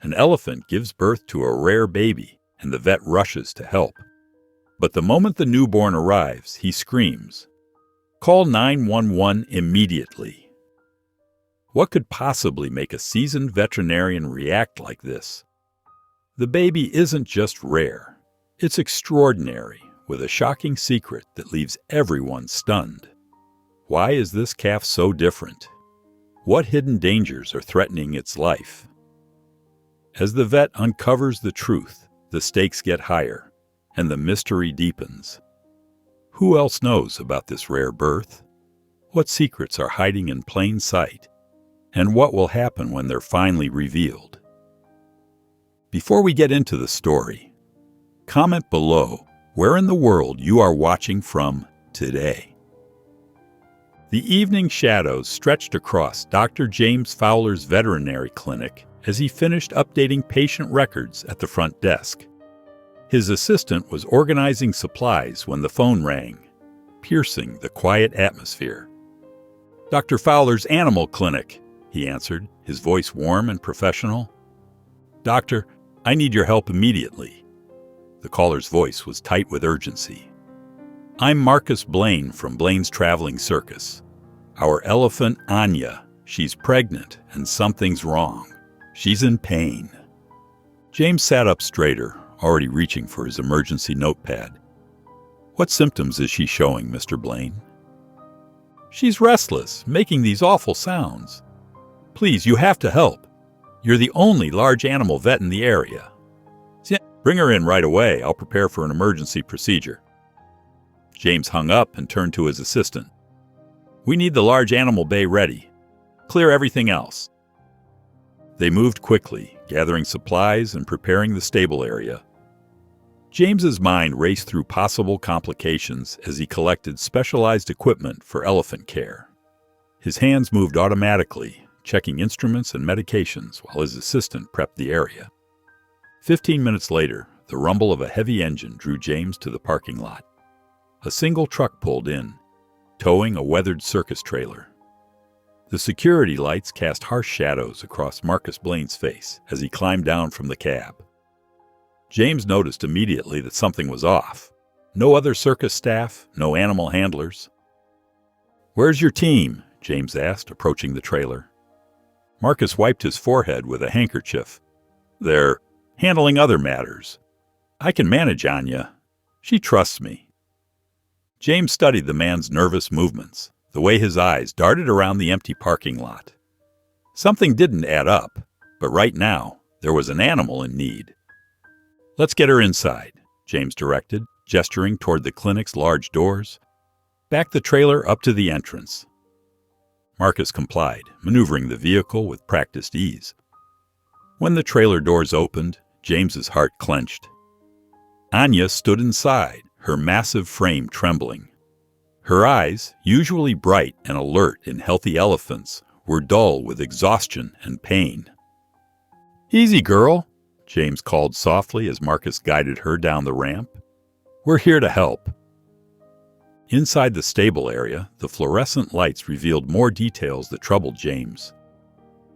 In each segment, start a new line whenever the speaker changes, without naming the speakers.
An elephant gives birth to a rare baby, and the vet rushes to help. But the moment the newborn arrives, he screams, "Call 911 immediately." What could possibly make a seasoned veterinarian react like this? The baby isn't just rare. It's extraordinary, with a shocking secret that leaves everyone stunned. Why is this calf so different? What hidden dangers are threatening its life? As the vet uncovers the truth, the stakes get higher, and the mystery deepens. Who else knows about this rare birth? What secrets are hiding in plain sight? And what will happen when they're finally revealed? Before we get into the story, comment below where in the world you are watching from today. The evening shadows stretched across Dr. James Fowler's veterinary clinic as he finished updating patient records at the front desk. His assistant was organizing supplies when the phone rang, piercing the quiet atmosphere. "Dr. Fowler's Animal Clinic," he answered, his voice warm and professional. "Doctor, I need your help immediately." The caller's voice was tight with urgency. "I'm Marcus Blaine from Blaine's Traveling Circus. Our elephant, Anya, she's pregnant and something's wrong. She's in pain." James sat up straighter, already reaching for his emergency notepad. "What symptoms is she showing, Mr. Blaine?" "She's restless, making these awful sounds. Please, you have to help. You're the only large animal vet in the area." "Bring her in right away. I'll prepare for an emergency procedure." James hung up and turned to his assistant. "We need the large animal bay ready. Clear everything else." They moved quickly, gathering supplies and preparing the stable area. James's mind raced through possible complications as he collected specialized equipment for elephant care. His hands moved automatically, checking instruments and medications while his assistant prepped the area. 15 minutes later, the rumble of a heavy engine drew James to the parking lot. A single truck pulled in, towing a weathered circus trailer. The security lights cast harsh shadows across Marcus Blaine's face as he climbed down from the cab. James noticed immediately that something was off. No other circus staff, no animal handlers. "Where's your team?" James asked, approaching the trailer. Marcus wiped his forehead with a handkerchief. "They're handling other matters. I can manage Anya. She trusts me." James studied the man's nervous movements, the way his eyes darted around the empty parking lot. Something didn't add up, but right now, there was an animal in need. "Let's get her inside," James directed, gesturing toward the clinic's large doors. "Back the trailer up to the entrance." Marcus complied, maneuvering the vehicle with practiced ease. When the trailer doors opened, James's heart clenched. Anya stood inside, her massive frame trembling. Her eyes, usually bright and alert in healthy elephants, were dull with exhaustion and pain. "Easy, girl," James called softly as Marcus guided her down the ramp. "We're here to help." Inside the stable area, the fluorescent lights revealed more details that troubled James.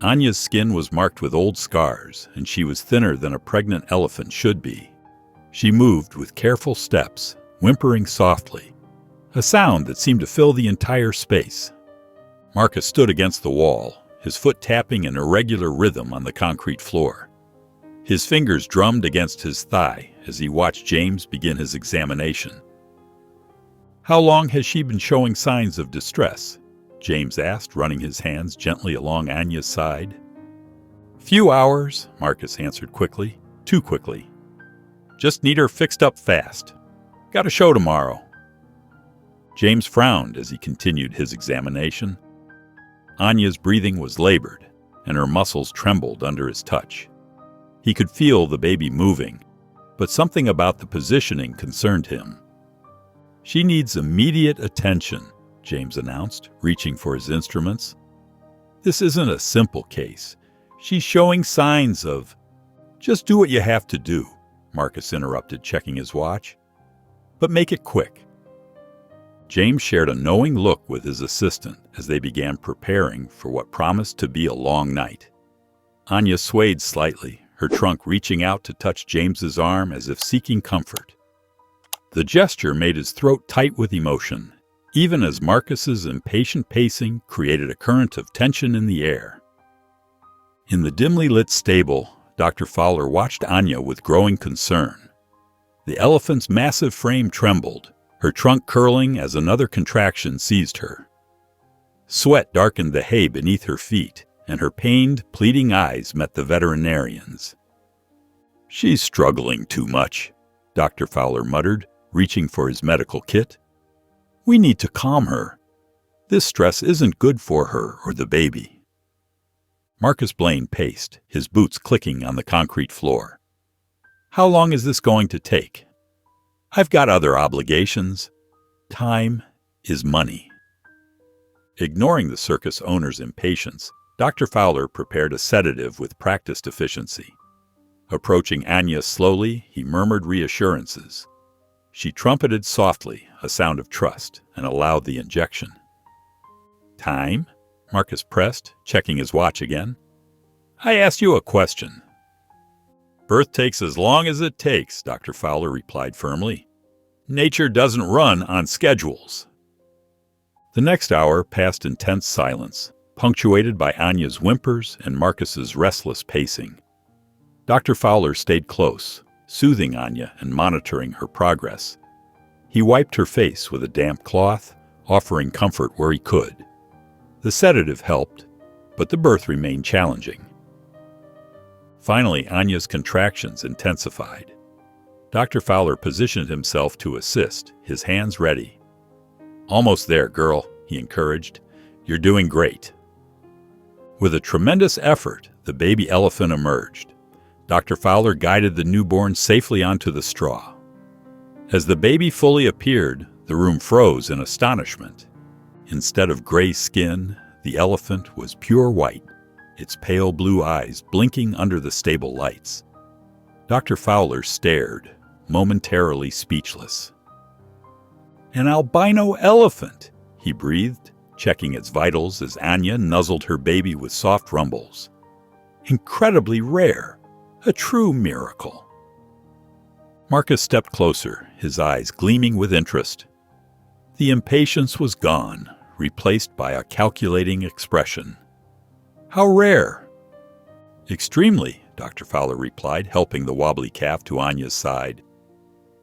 Anya's skin was marked with old scars, and she was thinner than a pregnant elephant should be. She moved with careful steps, whimpering softly, a sound that seemed to fill the entire space. Marcus stood against the wall, his foot tapping an irregular rhythm on the concrete floor. His fingers drummed against his thigh as he watched James begin his examination. "How long has she been showing signs of distress?" James asked, running his hands gently along Anya's side. "Few hours," Marcus answered quickly. "Too quickly. Just need her fixed up fast. Got a show tomorrow." James frowned as he continued his examination. Anya's breathing was labored, and her muscles trembled under his touch. He could feel the baby moving, but something about the positioning concerned him. "She needs immediate attention," James announced, reaching for his instruments. "This isn't a simple case. She's showing signs of—" "Just do what you have to do," Marcus interrupted, checking his watch. "But make it quick." James shared a knowing look with his assistant as they began preparing for what promised to be a long night. Anya swayed slightly, her trunk reaching out to touch James's arm as if seeking comfort. The gesture made his throat tight with emotion, even as Marcus's impatient pacing created a current of tension in the air. In the dimly lit stable, Dr. Fowler watched Anya with growing concern. The elephant's massive frame trembled, her trunk curling as another contraction seized her. Sweat darkened the hay beneath her feet, and her pained, pleading eyes met the veterinarian's. "She's struggling too much," Dr. Fowler muttered, reaching for his medical kit. "We need to calm her. This stress isn't good for her or the baby." Marcus Blaine paced, his boots clicking on the concrete floor. "How long is this going to take? I've got other obligations. Time is money." Ignoring the circus owner's impatience, Dr. Fowler prepared a sedative with practiced efficiency. Approaching Anya slowly, he murmured reassurances. She trumpeted softly, a sound of trust, and allowed the injection. "Time?" Marcus pressed, checking his watch again. "I asked you a question." "Birth takes as long as it takes," Dr. Fowler replied firmly. "Nature doesn't run on schedules." The next hour passed in tense silence, punctuated by Anya's whimpers and Marcus's restless pacing. Dr. Fowler stayed close, soothing Anya and monitoring her progress. He wiped her face with a damp cloth, offering comfort where he could. The sedative helped, but the birth remained challenging. Finally, Anya's contractions intensified. Dr. Fowler positioned himself to assist, his hands ready. "Almost there, girl," he encouraged. "You're doing great." With a tremendous effort, the baby elephant emerged. Dr. Fowler guided the newborn safely onto the straw. As the baby fully appeared, the room froze in astonishment. Instead of gray skin, the elephant was pure white, its pale blue eyes blinking under the stable lights. Dr. Fowler stared, momentarily speechless. "An albino elephant," he breathed, checking its vitals as Anya nuzzled her baby with soft rumbles. "Incredibly rare. A true miracle." Marcus stepped closer, his eyes gleaming with interest. The impatience was gone, replaced by a calculating expression. "How rare?" "Extremely," Dr. Fowler replied, helping the wobbly calf to Anya's side.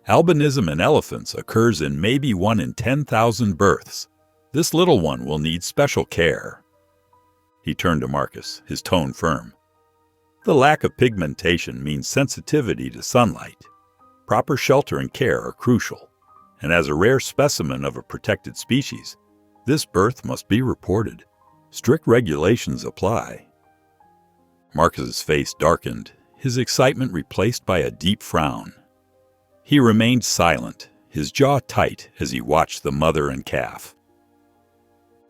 "Albinism in elephants occurs in maybe 1 in 10,000 births. This little one will need special care." He turned to Marcus, his tone firm. "The lack of pigmentation means sensitivity to sunlight. Proper shelter and care are crucial, and as a rare specimen of a protected species, this birth must be reported. Strict regulations apply." Marcus's face darkened, his excitement replaced by a deep frown. He remained silent, his jaw tight as he watched the mother and calf.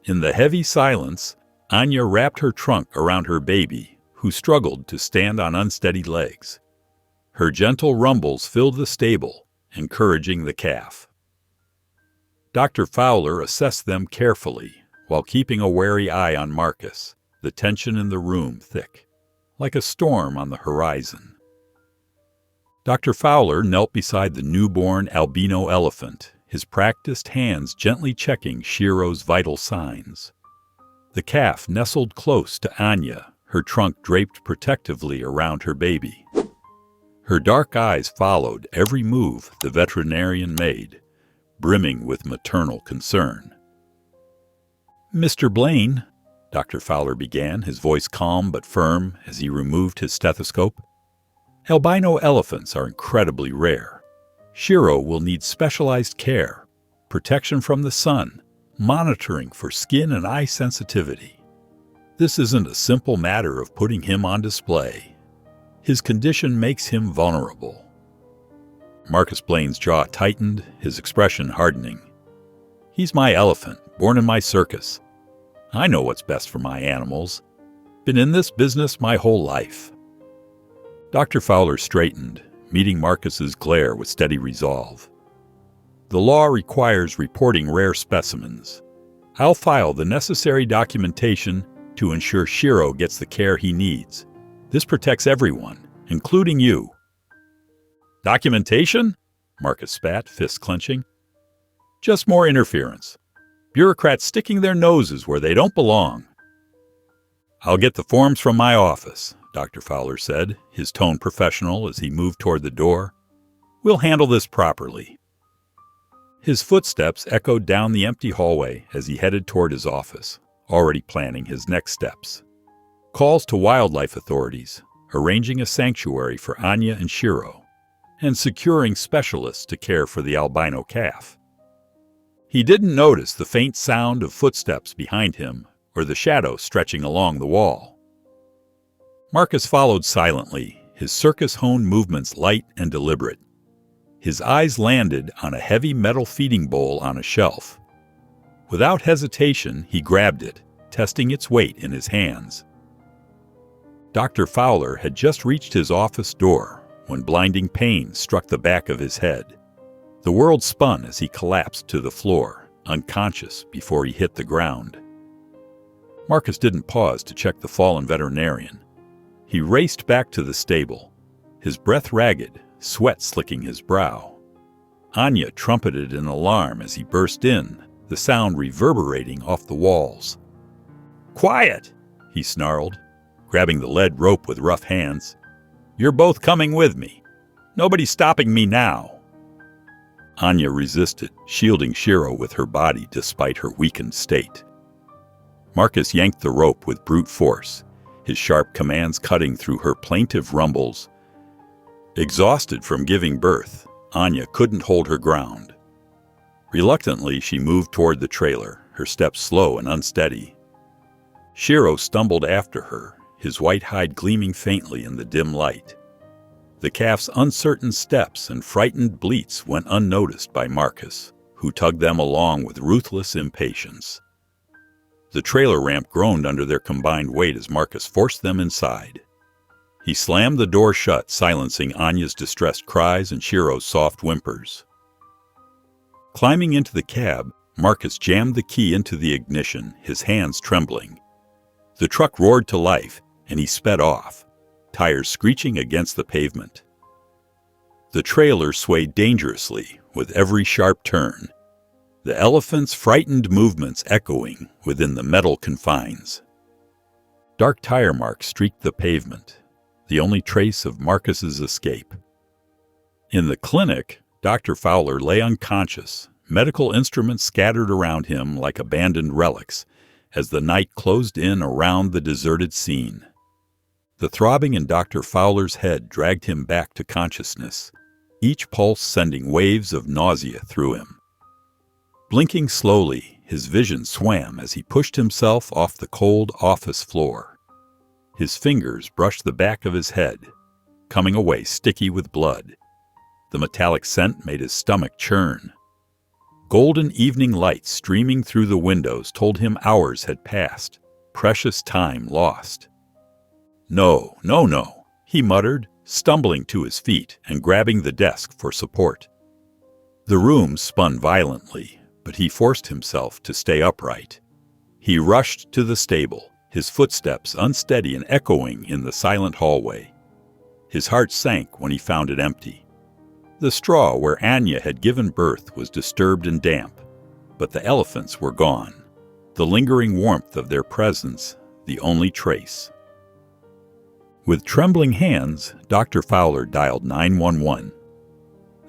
In the heavy silence, Anya wrapped her trunk around her baby, who struggled to stand on unsteady legs. Her gentle rumbles filled the stable, encouraging the calf. Dr. Fowler assessed them carefully, while keeping a wary eye on Marcus, the tension in the room thick, like a storm on the horizon. Dr. Fowler knelt beside the newborn albino elephant, his practiced hands gently checking Shiro's vital signs. The calf nestled close to Anya, her trunk draped protectively around her baby. Her dark eyes followed every move the veterinarian made, brimming with maternal concern. "Mr. Blaine," Dr. Fowler began, his voice calm but firm as he removed his stethoscope, "albino elephants are incredibly rare. Shiro will need specialized care, protection from the sun, monitoring for skin and eye sensitivity. This isn't a simple matter of putting him on display. His condition makes him vulnerable." Marcus Blaine's jaw tightened, his expression hardening. "He's my elephant, born in my circus. I know what's best for my animals. Been in this business my whole life." Dr. Fowler straightened, meeting Marcus's glare with steady resolve. "The law requires reporting rare specimens. I'll file the necessary documentation to ensure Shiro gets the care he needs. This protects everyone, including you." "Documentation?" Marcus spat, fists clenching. "Just more interference. Bureaucrats sticking their noses where they don't belong." "I'll get the forms from my office," Dr. Fowler said, his tone professional as he moved toward the door. "We'll handle this properly." His footsteps echoed down the empty hallway as he headed toward his office, already planning his next steps. Calls to wildlife authorities, arranging a sanctuary for Anya and Shiro, and securing specialists to care for the albino calf. He didn't notice the faint sound of footsteps behind him or the shadow stretching along the wall. Marcus followed silently, his circus-honed movements light and deliberate. His eyes landed on a heavy metal feeding bowl on a shelf. Without hesitation, he grabbed it, testing its weight in his hands. Dr. Fowler had just reached his office door when blinding pain struck the back of his head. The world spun as he collapsed to the floor, unconscious before he hit the ground. Marcus didn't pause to check the fallen veterinarian. He raced back to the stable, his breath ragged, sweat slicking his brow. Anya trumpeted an alarm as he burst in, the sound reverberating off the walls. "Quiet!" he snarled, grabbing the lead rope with rough hands. "You're both coming with me. Nobody's stopping me now." Anya resisted, shielding Shiro with her body despite her weakened state. Marcus yanked the rope with brute force, his sharp commands cutting through her plaintive rumbles. Exhausted from giving birth, Anya couldn't hold her ground. Reluctantly, she moved toward the trailer, her steps slow and unsteady. Shiro stumbled after her, his white hide gleaming faintly in the dim light. The calf's uncertain steps and frightened bleats went unnoticed by Marcus, who tugged them along with ruthless impatience. The trailer ramp groaned under their combined weight as Marcus forced them inside. He slammed the door shut, silencing Anya's distressed cries and Shiro's soft whimpers. Climbing into the cab, Marcus jammed the key into the ignition, his hands trembling. The truck roared to life, and he sped off, tires screeching against the pavement. The trailer swayed dangerously with every sharp turn, the elephant's frightened movements echoing within the metal confines. Dark tire marks streaked the pavement, the only trace of Marcus's escape. In the clinic, Dr. Fowler lay unconscious, medical instruments scattered around him like abandoned relics, as the night closed in around the deserted scene. The throbbing in Dr. Fowler's head dragged him back to consciousness, each pulse sending waves of nausea through him. Blinking slowly, his vision swam as he pushed himself off the cold office floor. His fingers brushed the back of his head, coming away sticky with blood. The metallic scent made his stomach churn. Golden evening light streaming through the windows told him hours had passed, precious time lost. "No, no, no," he muttered, stumbling to his feet and grabbing the desk for support. The room spun violently, but he forced himself to stay upright. He rushed to the stable, his footsteps unsteady and echoing in the silent hallway. His heart sank when he found it empty. The straw where Anya had given birth was disturbed and damp, but the elephants were gone, the lingering warmth of their presence the only trace. With trembling hands, Dr. Fowler dialed 911.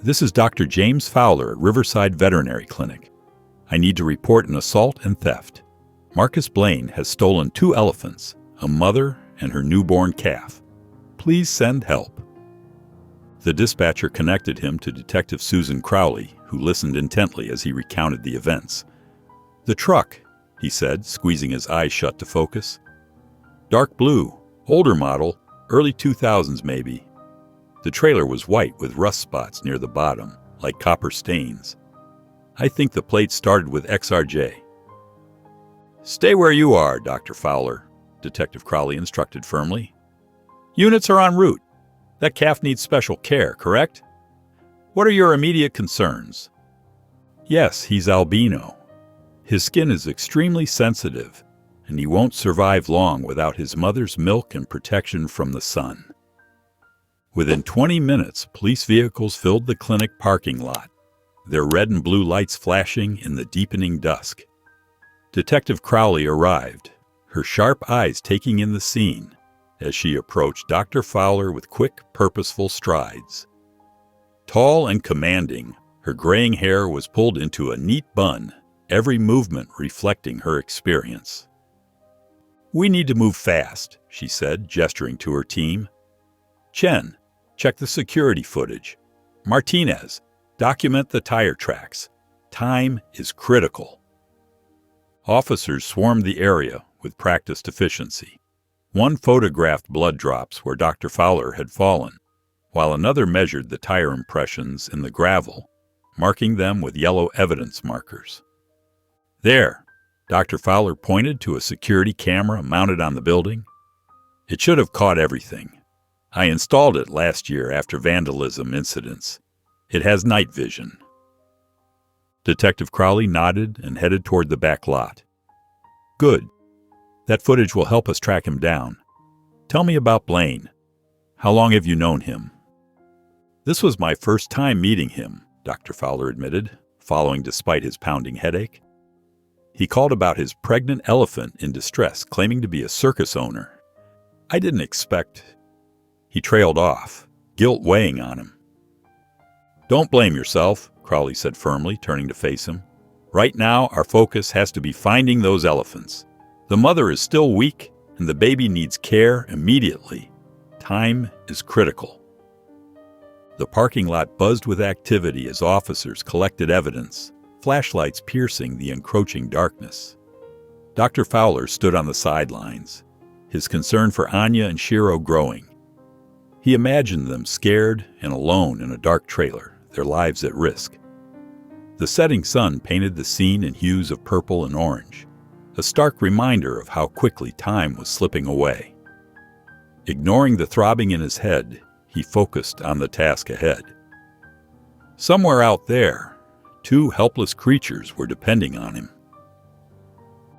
"This is Dr. James Fowler at Riverside Veterinary Clinic. I need to report an assault and theft. Marcus Blaine has stolen 2 elephants, a mother and her newborn calf. Please send help." The dispatcher connected him to Detective Susan Crowley, who listened intently as he recounted the events. "The truck," he said, squeezing his eyes shut to focus. "Dark blue, older model, early 2000s maybe. The trailer was white with rust spots near the bottom, like copper stains. I think the plate started with XRJ. "Stay where you are, Dr. Fowler," Detective Crowley instructed firmly. "Units are en route. That calf needs special care, correct? What are your immediate concerns?" "Yes, he's albino. His skin is extremely sensitive, and he won't survive long without his mother's milk and protection from the sun." Within 20 minutes, police vehicles filled the clinic parking lot, their red and blue lights flashing in the deepening dusk. Detective Crowley arrived, her sharp eyes taking in the scene as she approached Dr. Fowler with quick, purposeful strides. Tall and commanding, her graying hair was pulled into a neat bun, every movement reflecting her experience. "We need to move fast," she said, gesturing to her team. "Chen, check the security footage. Martinez, document the tire tracks. Time is critical." Officers swarmed the area with practiced efficiency. One photographed blood drops where Dr. Fowler had fallen, while another measured the tire impressions in the gravel, marking them with yellow evidence markers. "There," Dr. Fowler pointed to a security camera mounted on the building. "It should have caught everything. I installed it last year after vandalism incidents. It has night vision." Detective Crowley nodded and headed toward the back lot. "Good. That footage will help us track him down. Tell me about Blaine. How long have you known him?" "This was my first time meeting him," Dr. Fowler admitted, following despite his pounding headache. "He called about his pregnant elephant in distress, claiming to be a circus owner. I didn't expect—" He trailed off, guilt weighing on him. "Don't blame yourself," Crowley said firmly, turning to face him. "Right now, our focus has to be finding those elephants. The mother is still weak, and the baby needs care immediately. Time is critical." The parking lot buzzed with activity as officers collected evidence, flashlights piercing the encroaching darkness. Dr. Fowler stood on the sidelines, his concern for Anya and Shiro growing. He imagined them scared and alone in a dark trailer, their lives at risk. The setting sun painted the scene in hues of purple and orange, a stark reminder of how quickly time was slipping away. Ignoring the throbbing in his head, he focused on the task ahead. Somewhere out there, two helpless creatures were depending on him.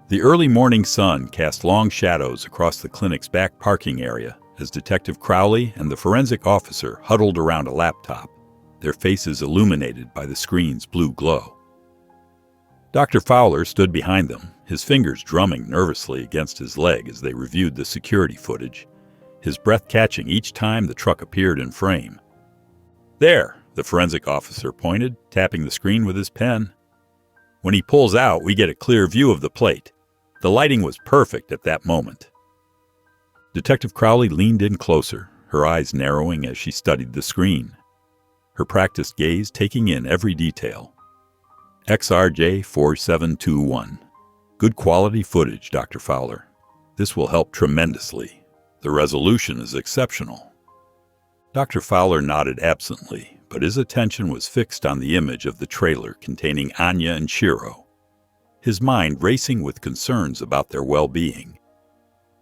The early morning sun cast long shadows across the clinic's back parking area as Detective Crowley and the forensic officer huddled around a laptop, their faces illuminated by the screen's blue glow. Dr. Fowler stood behind them, his fingers drumming nervously against his leg as they reviewed the security footage, his breath catching each time the truck appeared in frame. "There," the forensic officer pointed, tapping the screen with his pen. "When he pulls out, we get a clear view of the plate. The lighting was perfect at that moment." Detective Crowley leaned in closer, her eyes narrowing as she studied the screen, her practiced gaze taking in every detail. XRJ 4721. Good quality footage, Dr. Fowler. This will help tremendously. The resolution is exceptional. Dr. Fowler nodded absently, but his attention was fixed on the image of the trailer containing Anya and Shiro, his mind racing with concerns about their well-being.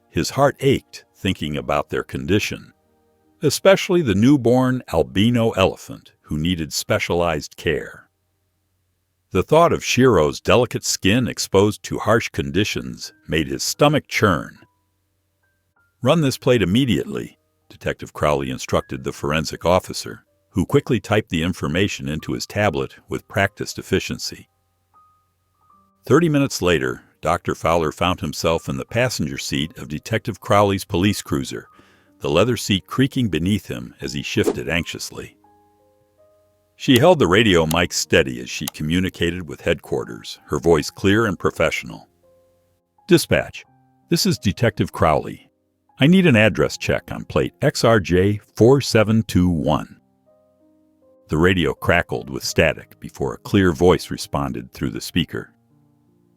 His heart ached thinking about their condition, especially the newborn albino elephant who needed specialized care. The thought of Shiro's delicate skin exposed to harsh conditions made his stomach churn. "Run this plate immediately," Detective Crowley instructed the forensic officer, who quickly typed the information into his tablet with practiced efficiency. 30 minutes later, Dr. Fowler found himself in the passenger seat of Detective Crowley's police cruiser, the leather seat creaking beneath him as he shifted anxiously. She held the radio mic steady as she communicated with headquarters, her voice clear and professional. "Dispatch, this is Detective Crowley. I need an address check on plate XRJ 4721. The radio crackled with static before a clear voice responded through the speaker.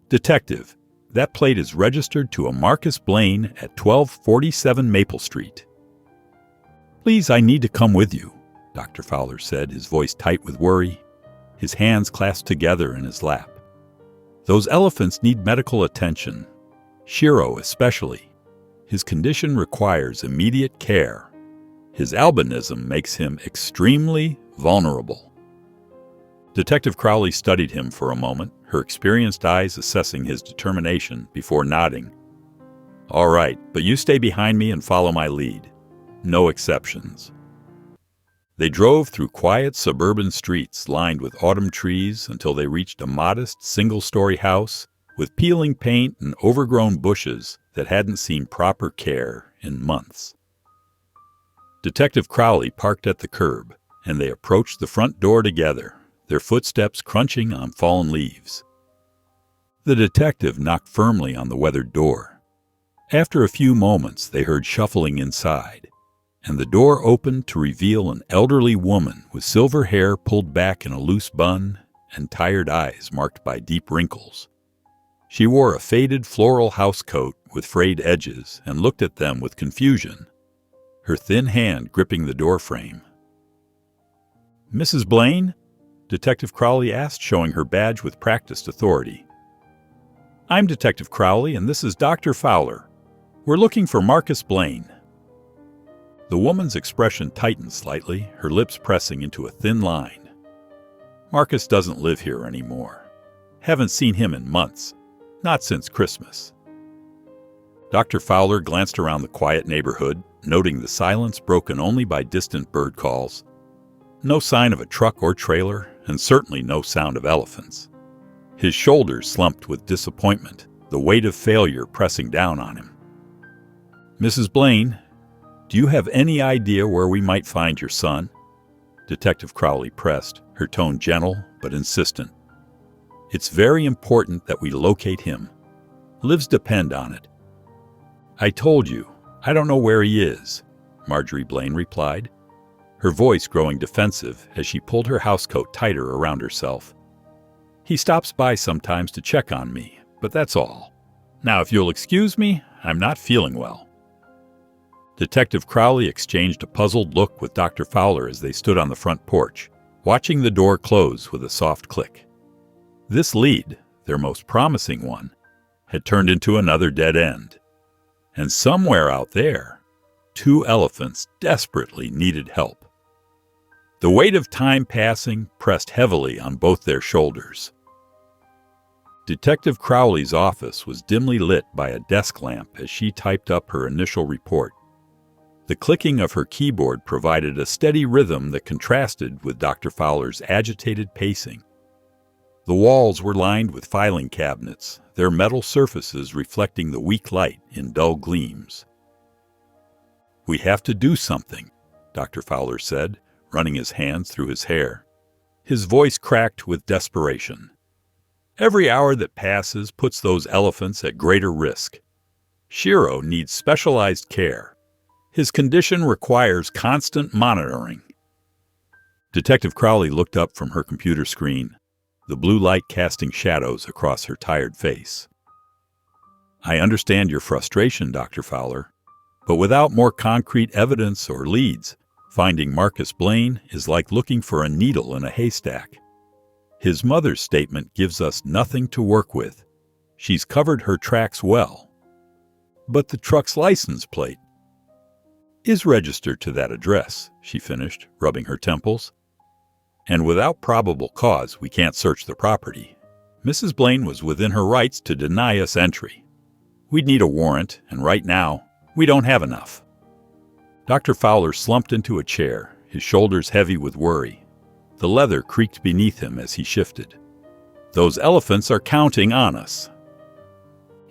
"Detective, that plate is registered to a Marcus Blaine at 1247 Maple Street." "Please, I need to come with you," Dr. Fowler said, his voice tight with worry, his hands clasped together in his lap. "Those elephants need medical attention, Shiro especially. His condition requires immediate care. His albinism makes him extremely vulnerable." Detective Crowley studied him for a moment, her experienced eyes assessing his determination before nodding. "All right, but you stay behind me and follow my lead. No exceptions." They drove through quiet suburban streets lined with autumn trees until they reached a modest single-story house with peeling paint and overgrown bushes that hadn't seen proper care in months. Detective Crowley parked at the curb, and they approached the front door together, their footsteps crunching on fallen leaves. The detective knocked firmly on the weathered door. After a few moments, they heard shuffling inside, and the door opened to reveal an elderly woman with silver hair pulled back in a loose bun and tired eyes marked by deep wrinkles. She wore a faded floral housecoat with frayed edges and looked at them with confusion, her thin hand gripping the doorframe. "Mrs. Blaine?" Detective Crowley asked, showing her badge with practiced authority. "I'm Detective Crowley, and this is Dr. Fowler. We're looking for Marcus Blaine." The woman's expression tightened slightly, her lips pressing into a thin line. "Marcus doesn't live here anymore. Haven't seen him in months. Not since Christmas." Dr. Fowler glanced around the quiet neighborhood, noting the silence broken only by distant bird calls. No sign of a truck or trailer, and certainly no sound of elephants. His shoulders slumped with disappointment, the weight of failure pressing down on him. "Mrs. Blaine, do you have any idea where we might find your son?" Detective Crowley pressed, her tone gentle but insistent. "It's very important that we locate him. Lives depend on it." "I told you, I don't know where he is," Marjorie Blaine replied, her voice growing defensive as she pulled her housecoat tighter around herself. "He stops by sometimes to check on me, but that's all. Now, if you'll excuse me, I'm not feeling well." Detective Crowley exchanged a puzzled look with Dr. Fowler as they stood on the front porch, watching the door close with a soft click. This lead, their most promising one, had turned into another dead end. And somewhere out there, 2 elephants desperately needed help. The weight of time passing pressed heavily on both their shoulders. Detective Crowley's office was dimly lit by a desk lamp as she typed up her initial report. The clicking of her keyboard provided a steady rhythm that contrasted with Dr. Fowler's agitated pacing. The walls were lined with filing cabinets, their metal surfaces reflecting the weak light in dull gleams. "We have to do something," Dr. Fowler said, running his hands through his hair. His voice cracked with desperation. "Every hour that passes puts those elephants at greater risk. Shiro needs specialized care. His condition requires constant monitoring." Detective Crowley looked up from her computer screen, the blue light casting shadows across her tired face. "I understand your frustration, Dr. Fowler, but without more concrete evidence or leads, finding Marcus Blaine is like looking for a needle in a haystack. His mother's statement gives us nothing to work with. She's covered her tracks well. But the truck's license plate is registered to that address," she finished, rubbing her temples. "And without probable cause, we can't search the property. Mrs. Blaine was within her rights to deny us entry. We'd need a warrant, and right now, we don't have enough." Dr. Fowler slumped into a chair, his shoulders heavy with worry. The leather creaked beneath him as he shifted. "Those elephants are counting on us."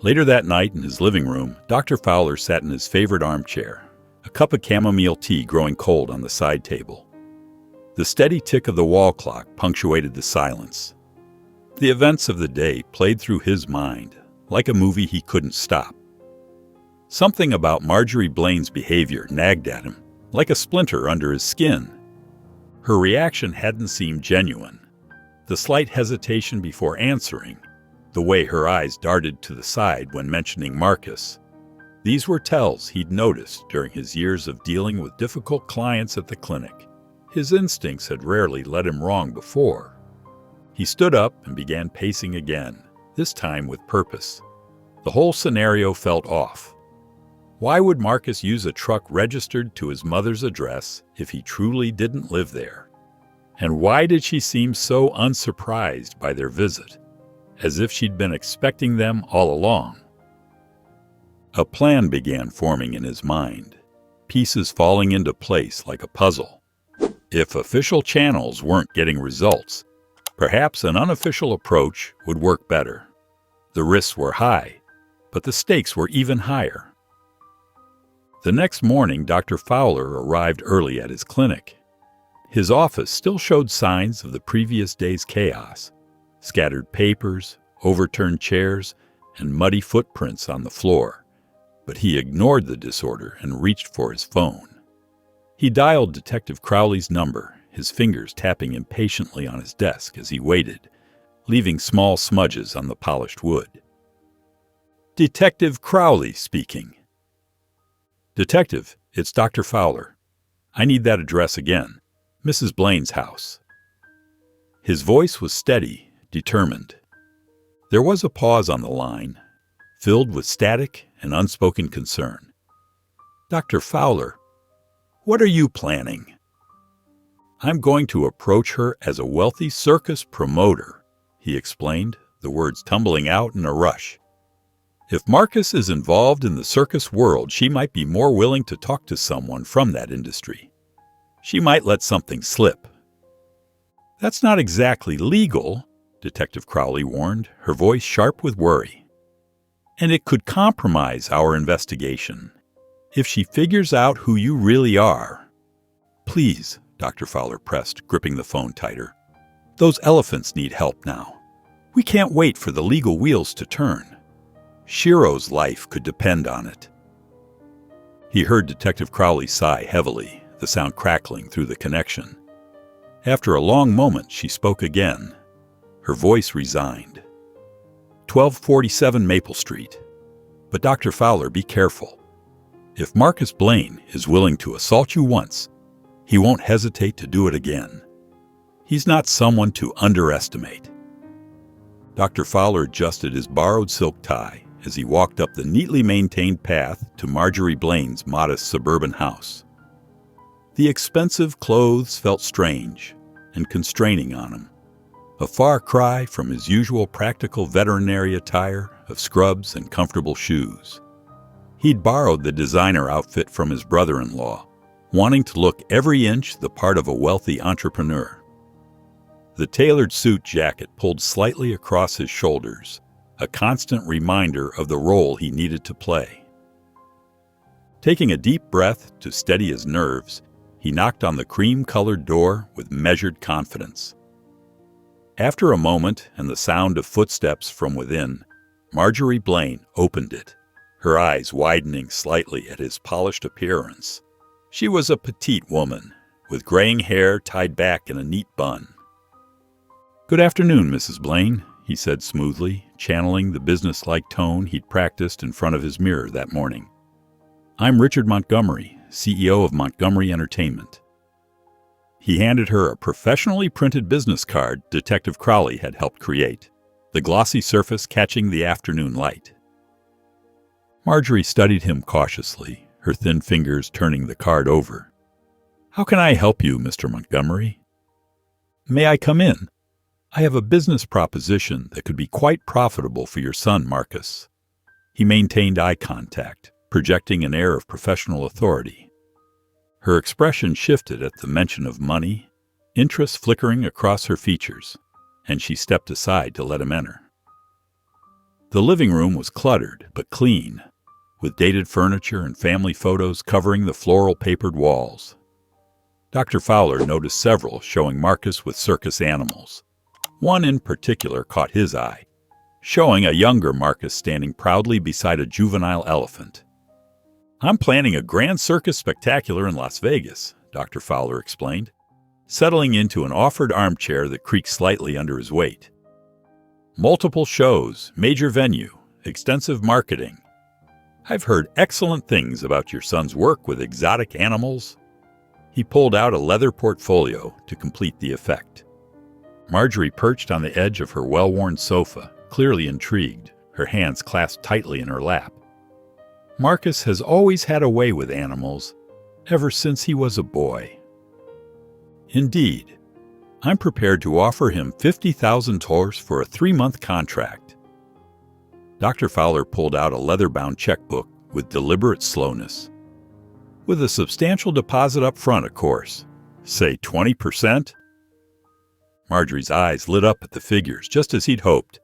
Later that night in his living room, Dr. Fowler sat in his favorite armchair, a cup of chamomile tea growing cold on the side table. The steady tick of the wall clock punctuated the silence. The events of the day played through his mind, like a movie he couldn't stop. Something about Marjorie Blaine's behavior nagged at him, like a splinter under his skin. Her reaction hadn't seemed genuine. The slight hesitation before answering, the way her eyes darted to the side when mentioning Marcus, these were tells he'd noticed during his years of dealing with difficult clients at the clinic. His instincts had rarely led him wrong before. He stood up and began pacing again, this time with purpose. The whole scenario felt off. Why would Marcus use a truck registered to his mother's address if he truly didn't live there? And why did she seem so unsurprised by their visit, as if she'd been expecting them all along? A plan began forming in his mind, pieces falling into place like a puzzle. If official channels weren't getting results, perhaps an unofficial approach would work better. The risks were high, but the stakes were even higher. The next morning, Dr. Fowler arrived early at his clinic. His office still showed signs of the previous day's chaos: scattered papers, overturned chairs, and muddy footprints on the floor. But he ignored the disorder and reached for his phone. He dialed Detective Crowley's number, his fingers tapping impatiently on his desk as he waited, leaving small smudges on the polished wood. "Detective Crowley speaking." "Detective, it's Dr. Fowler. I need that address again. Mrs. Blaine's house." His voice was steady, determined. There was a pause on the line, filled with static and unspoken concern. "Dr. Fowler, what are you planning?" "I'm going to approach her as a wealthy circus promoter," he explained, the words tumbling out in a rush. "If Marcus is involved in the circus world, she might be more willing to talk to someone from that industry. She might let something slip." "That's not exactly legal," Detective Crowley warned, her voice sharp with worry. "And it could compromise our investigation. If she figures out who you really are—" "Please," Dr. Fowler pressed, gripping the phone tighter. "Those elephants need help now. We can't wait for the legal wheels to turn. Shiro's life could depend on it." He heard Detective Crowley sigh heavily, the sound crackling through the connection. After a long moment, she spoke again, her voice resigned. "1247 Maple Street. But Dr. Fowler, be careful. If Marcus Blaine is willing to assault you once, he won't hesitate to do it again. He's not someone to underestimate." Dr. Fowler adjusted his borrowed silk tie as he walked up the neatly maintained path to Marjorie Blaine's modest suburban house. The expensive clothes felt strange and constraining on him, a far cry from his usual practical veterinary attire of scrubs and comfortable shoes. He'd borrowed the designer outfit from his brother-in-law, wanting to look every inch the part of a wealthy entrepreneur. The tailored suit jacket pulled slightly across his shoulders, a constant reminder of the role he needed to play. Taking a deep breath to steady his nerves, he knocked on the cream-colored door with measured confidence. After a moment and the sound of footsteps from within, Marjorie Blaine opened it, her eyes widening slightly at his polished appearance. She was a petite woman, with graying hair tied back in a neat bun. "Good afternoon, Mrs. Blaine," he said smoothly, channeling the businesslike tone he'd practiced in front of his mirror that morning. "I'm Richard Montgomery, CEO of Montgomery Entertainment." He handed her a professionally printed business card Detective Crowley had helped create, the glossy surface catching the afternoon light. Marjorie studied him cautiously, her thin fingers turning the card over. "How can I help you, Mr. Montgomery?" "May I come in? I have a business proposition that could be quite profitable for your son, Marcus." He maintained eye contact, projecting an air of professional authority. Her expression shifted at the mention of money, interest flickering across her features, and she stepped aside to let him enter. The living room was cluttered but clean, with dated furniture and family photos covering the floral-papered walls. Dr. Fowler noticed several showing Marcus with circus animals. One in particular caught his eye, showing a younger Marcus standing proudly beside a juvenile elephant. "I'm planning a grand circus spectacular in Las Vegas," Dr. Fowler explained, settling into an offered armchair that creaked slightly under his weight. "Multiple shows, major venue, extensive marketing. I've heard excellent things about your son's work with exotic animals." He pulled out a leather portfolio to complete the effect. Marjorie perched on the edge of her well-worn sofa, clearly intrigued, her hands clasped tightly in her lap. "Marcus has always had a way with animals, ever since he was a boy." "Indeed. I'm prepared to offer him $50,000 for a 3-month contract." Dr. Fowler pulled out a leather-bound checkbook with deliberate slowness. "With a substantial deposit up front, of course. Say 20%? Marjorie's eyes lit up at the figures, just as he'd hoped.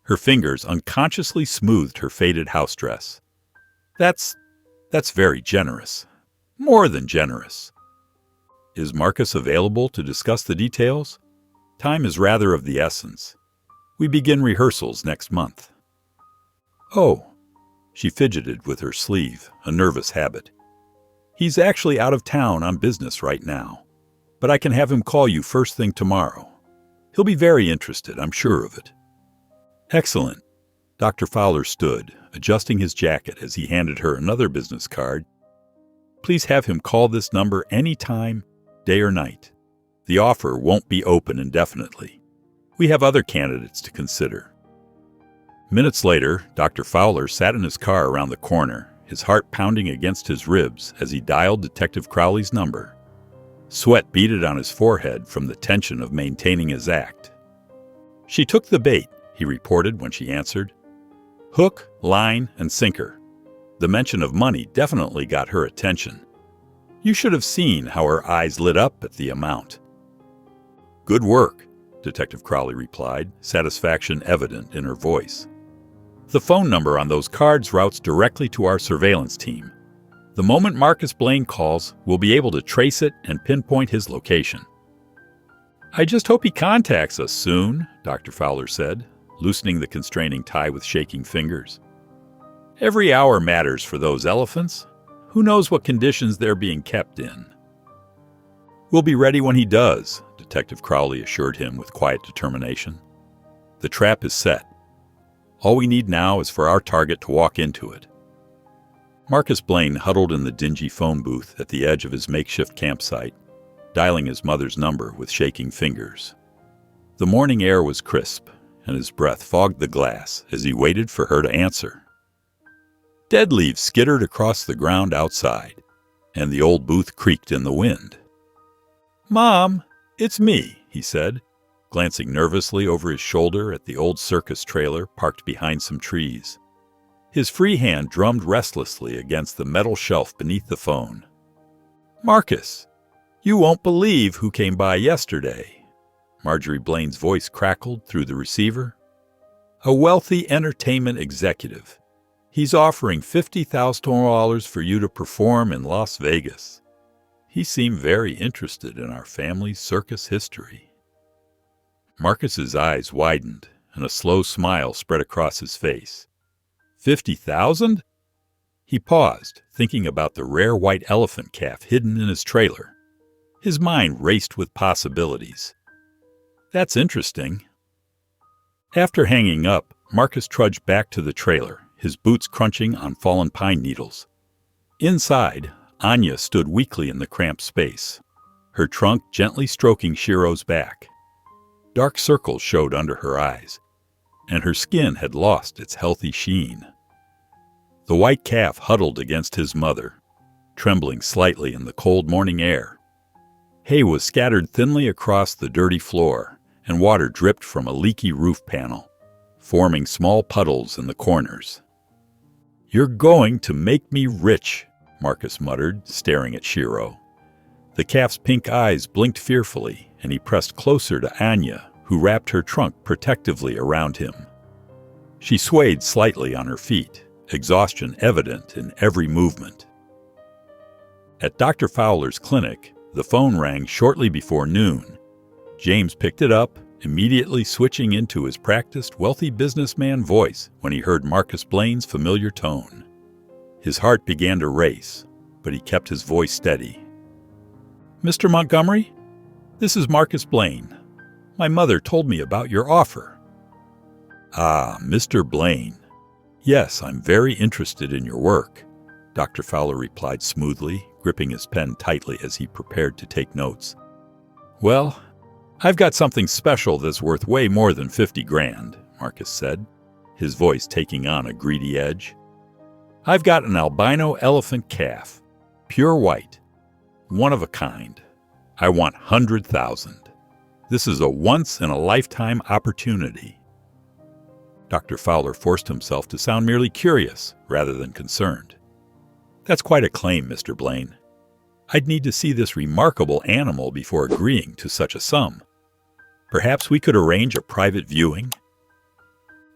Her fingers unconsciously smoothed her faded house dress. That's very generous. More than generous. Is Marcus available to discuss the details? Time is rather of the essence. We begin rehearsals next month. Oh, she fidgeted with her sleeve, a nervous habit. He's actually out of town on business right now, but I can have him call you first thing tomorrow. He'll be very interested, I'm sure of it. Excellent. Dr. Fowler stood, adjusting his jacket as he handed her another business card. Please have him call this number any time, day or night. The offer won't be open indefinitely. We have other candidates to consider. Minutes later, Dr. Fowler sat in his car around the corner, his heart pounding against his ribs as he dialed Detective Crowley's number. Sweat beaded on his forehead from the tension of maintaining his act. She took the bait, he reported when she answered. Hook, line, and sinker. The mention of money definitely got her attention. You should have seen how her eyes lit up at the amount. Good work, Detective Crowley replied, satisfaction evident in her voice. The phone number on those cards routes directly to our surveillance team. The moment Marcus Blaine calls, we'll be able to trace it and pinpoint his location. I just hope he contacts us soon, Dr. Fowler said, loosening the constraining tie with shaking fingers. Every hour matters for those elephants. Who knows what conditions they're being kept in? We'll be ready when he does, Detective Crowley assured him with quiet determination. The trap is set. All we need now is for our target to walk into it. Marcus Blaine huddled in the dingy phone booth at the edge of his makeshift campsite, dialing his mother's number with shaking fingers. The morning air was crisp, and his breath fogged the glass as he waited for her to answer. Dead leaves skittered across the ground outside, and the old booth creaked in the wind. Mom, it's me, he said, glancing nervously over his shoulder at the old circus trailer parked behind some trees. His free hand drummed restlessly against the metal shelf beneath the phone. Marcus, you won't believe who came by yesterday. Marjorie Blaine's voice crackled through the receiver. A wealthy entertainment executive. He's offering $50,000 for you to perform in Las Vegas. He seemed very interested in our family's circus history. Marcus's eyes widened, and a slow smile spread across his face. 50,000? He paused, thinking about the rare white elephant calf hidden in his trailer. His mind raced with possibilities. That's interesting. After hanging up, Marcus trudged back to the trailer, his boots crunching on fallen pine needles. Inside, Anya stood weakly in the cramped space, her trunk gently stroking Shiro's back. Dark circles showed under her eyes, and her skin had lost its healthy sheen. The white calf huddled against his mother, trembling slightly in the cold morning air. Hay was scattered thinly across the dirty floor, and water dripped from a leaky roof panel, forming small puddles in the corners. You're going to make me rich, Marcus muttered, staring at Shiro. The calf's pink eyes blinked fearfully, and he pressed closer to Anya, who wrapped her trunk protectively around him. She swayed slightly on her feet, exhaustion evident in every movement. At Dr. Fowler's clinic, the phone rang shortly before noon. James picked it up, immediately switching into his practiced, wealthy businessman voice when he heard Marcus Blaine's familiar tone. His heart began to race, but he kept his voice steady. Mr. Montgomery, this is Marcus Blaine. My mother told me about your offer. Ah, Mr. Blaine. Yes, I'm very interested in your work, Dr. Fowler replied smoothly, gripping his pen tightly as he prepared to take notes. Well, I've got something special that's worth way more than 50 grand, Marcus said, his voice taking on a greedy edge. I've got an albino elephant calf, pure white, one of a kind. I want 100,000. This is a once-in-a-lifetime opportunity. Dr. Fowler forced himself to sound merely curious rather than concerned. That's quite a claim, Mr. Blaine. I'd need to see this remarkable animal before agreeing to such a sum. Perhaps we could arrange a private viewing?"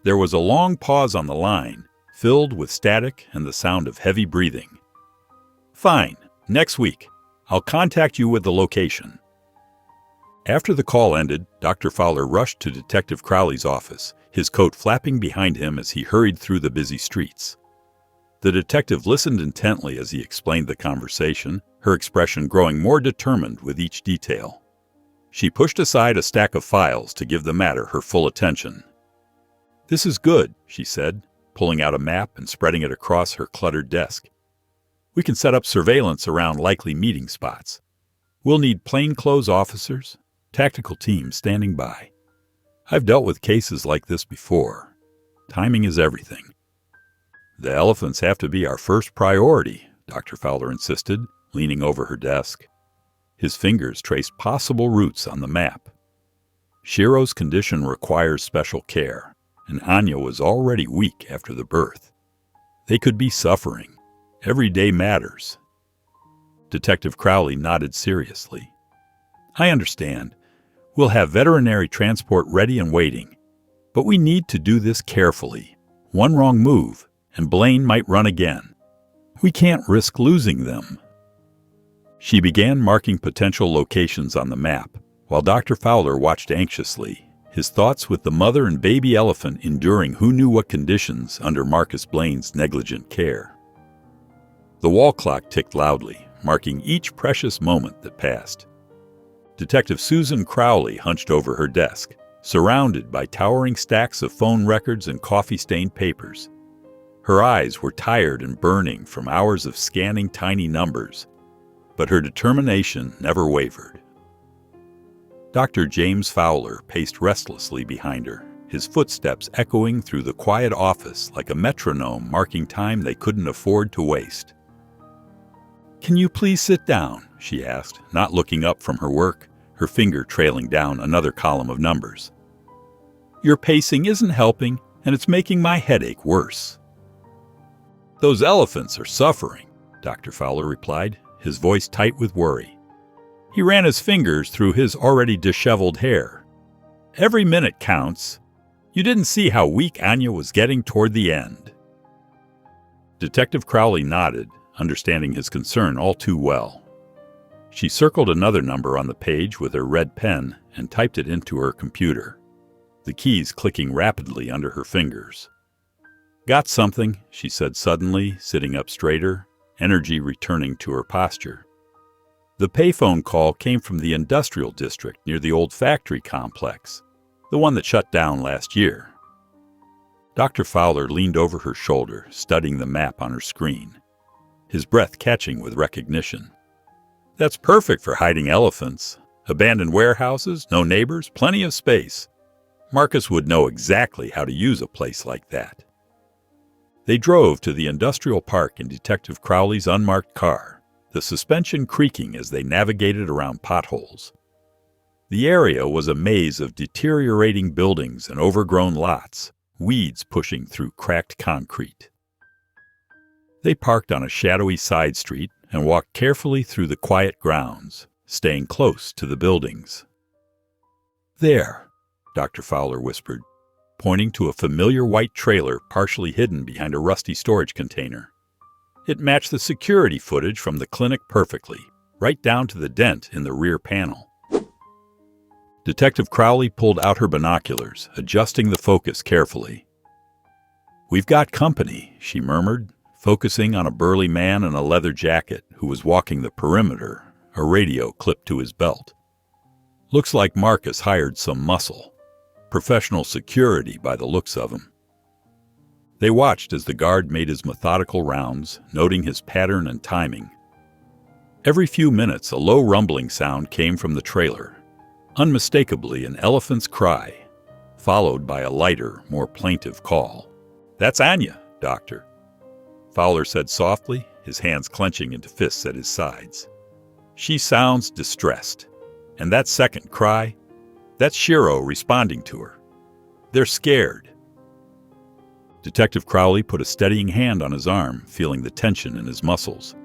There was a long pause on the line, filled with static and the sound of heavy breathing. "Fine. Next week. I'll contact you with the location." After the call ended, Dr. Fowler rushed to Detective Crowley's office, his coat flapping behind him as he hurried through the busy streets. The detective listened intently as he explained the conversation, her expression growing more determined with each detail. She pushed aside a stack of files to give the matter her full attention. "This is good," she said, pulling out a map and spreading it across her cluttered desk. "We can set up surveillance around likely meeting spots. We'll need plainclothes officers, tactical teams standing by. I've dealt with cases like this before. Timing is everything." "The elephants have to be our first priority," Dr. Fowler insisted, leaning over her desk. His fingers traced possible routes on the map. "Shiro's condition requires special care, and Anya was already weak after the birth. They could be suffering. Every day matters." Detective Crowley nodded seriously. "I understand. We'll have veterinary transport ready and waiting. But we need to do this carefully. One wrong move, and Blaine might run again. We can't risk losing them." She began marking potential locations on the map, while Dr. Fowler watched anxiously, his thoughts with the mother and baby elephant enduring who knew what conditions under Marcus Blaine's negligent care. The wall clock ticked loudly, marking each precious moment that passed. Detective Susan Crowley hunched over her desk, surrounded by towering stacks of phone records and coffee-stained papers. Her eyes were tired and burning from hours of scanning tiny numbers, but her determination never wavered. Dr. James Fowler paced restlessly behind her, his footsteps echoing through the quiet office like a metronome marking time they couldn't afford to waste. "Can you please sit down?" she asked, not looking up from her work, her finger trailing down another column of numbers. "Your pacing isn't helping, and it's making my headache worse." "Those elephants are suffering," Dr. Fowler replied, his voice tight with worry. He ran his fingers through his already disheveled hair. "Every minute counts. You didn't see how weak Anya was getting toward the end." Detective Crowley nodded, understanding his concern all too well. She circled another number on the page with her red pen and typed it into her computer, the keys clicking rapidly under her fingers. "Got something," she said suddenly, sitting up straighter, energy returning to her posture. The payphone call came from the industrial district near the old factory complex, the one that shut down last year. Dr. Fowler leaned over her shoulder, studying the map on her screen, his breath catching with recognition. "That's perfect for hiding elephants. Abandoned warehouses, no neighbors, plenty of space. Marcus would know exactly how to use a place like that." They drove to the industrial park in Detective Crowley's unmarked car, the suspension creaking as they navigated around potholes. The area was a maze of deteriorating buildings and overgrown lots, weeds pushing through cracked concrete. They parked on a shadowy side street and walked carefully through the quiet grounds, staying close to the buildings. "There," Dr. Fowler whispered, pointing to a familiar white trailer partially hidden behind a rusty storage container. It matched the security footage from the clinic perfectly, right down to the dent in the rear panel. Detective Crowley pulled out her binoculars, adjusting the focus carefully. "We've got company," she murmured, focusing on a burly man in a leather jacket who was walking the perimeter, a radio clipped to his belt. "Looks like Marcus hired some muscle. Professional security by the looks of him." They watched as the guard made his methodical rounds, noting his pattern and timing. Every few minutes, a low rumbling sound came from the trailer, unmistakably an elephant's cry, followed by a lighter, more plaintive call. "That's Anya, Doctor," Fowler said softly, his hands clenching into fists at his sides. "She sounds distressed. And that second cry, that's Shiro responding to her. They're scared." Detective Crowley put a steadying hand on his arm, feeling the tension in his muscles.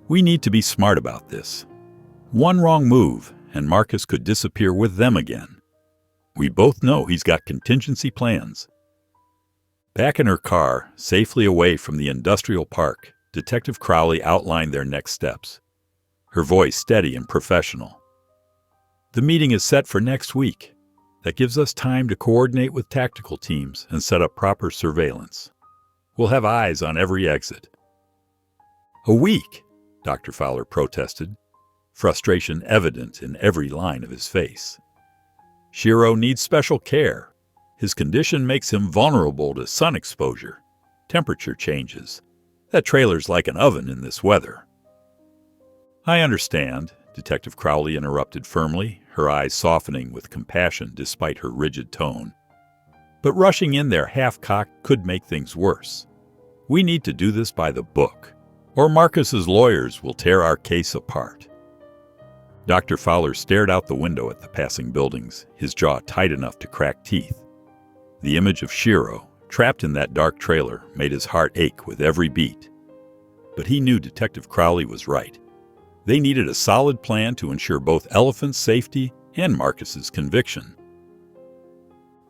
We need to be smart about this. One wrong move, and Marcus could disappear with them again. We both know he's got contingency plans. Back in her car, safely away from the industrial park, Detective Crowley outlined their next steps, her voice steady and professional. The meeting is set for next week. That gives us time to coordinate with tactical teams and set up proper surveillance. We'll have eyes on every exit. A week, Dr. Fowler protested, frustration evident in every line of his face. Shiro needs special care. His condition makes him vulnerable to sun exposure, temperature changes. That trailer's like an oven in this weather. I understand, Detective Crowley interrupted firmly, her eyes softening with compassion despite her rigid tone. But rushing in there half-cocked could make things worse. We need to do this by the book, or Marcus's lawyers will tear our case apart. Dr. Fowler stared out the window at the passing buildings, his jaw tight enough to crack teeth. The image of Shiro, trapped in that dark trailer, made his heart ache with every beat. But he knew Detective Crowley was right. They needed a solid plan to ensure both Elephant's safety and Marcus's conviction.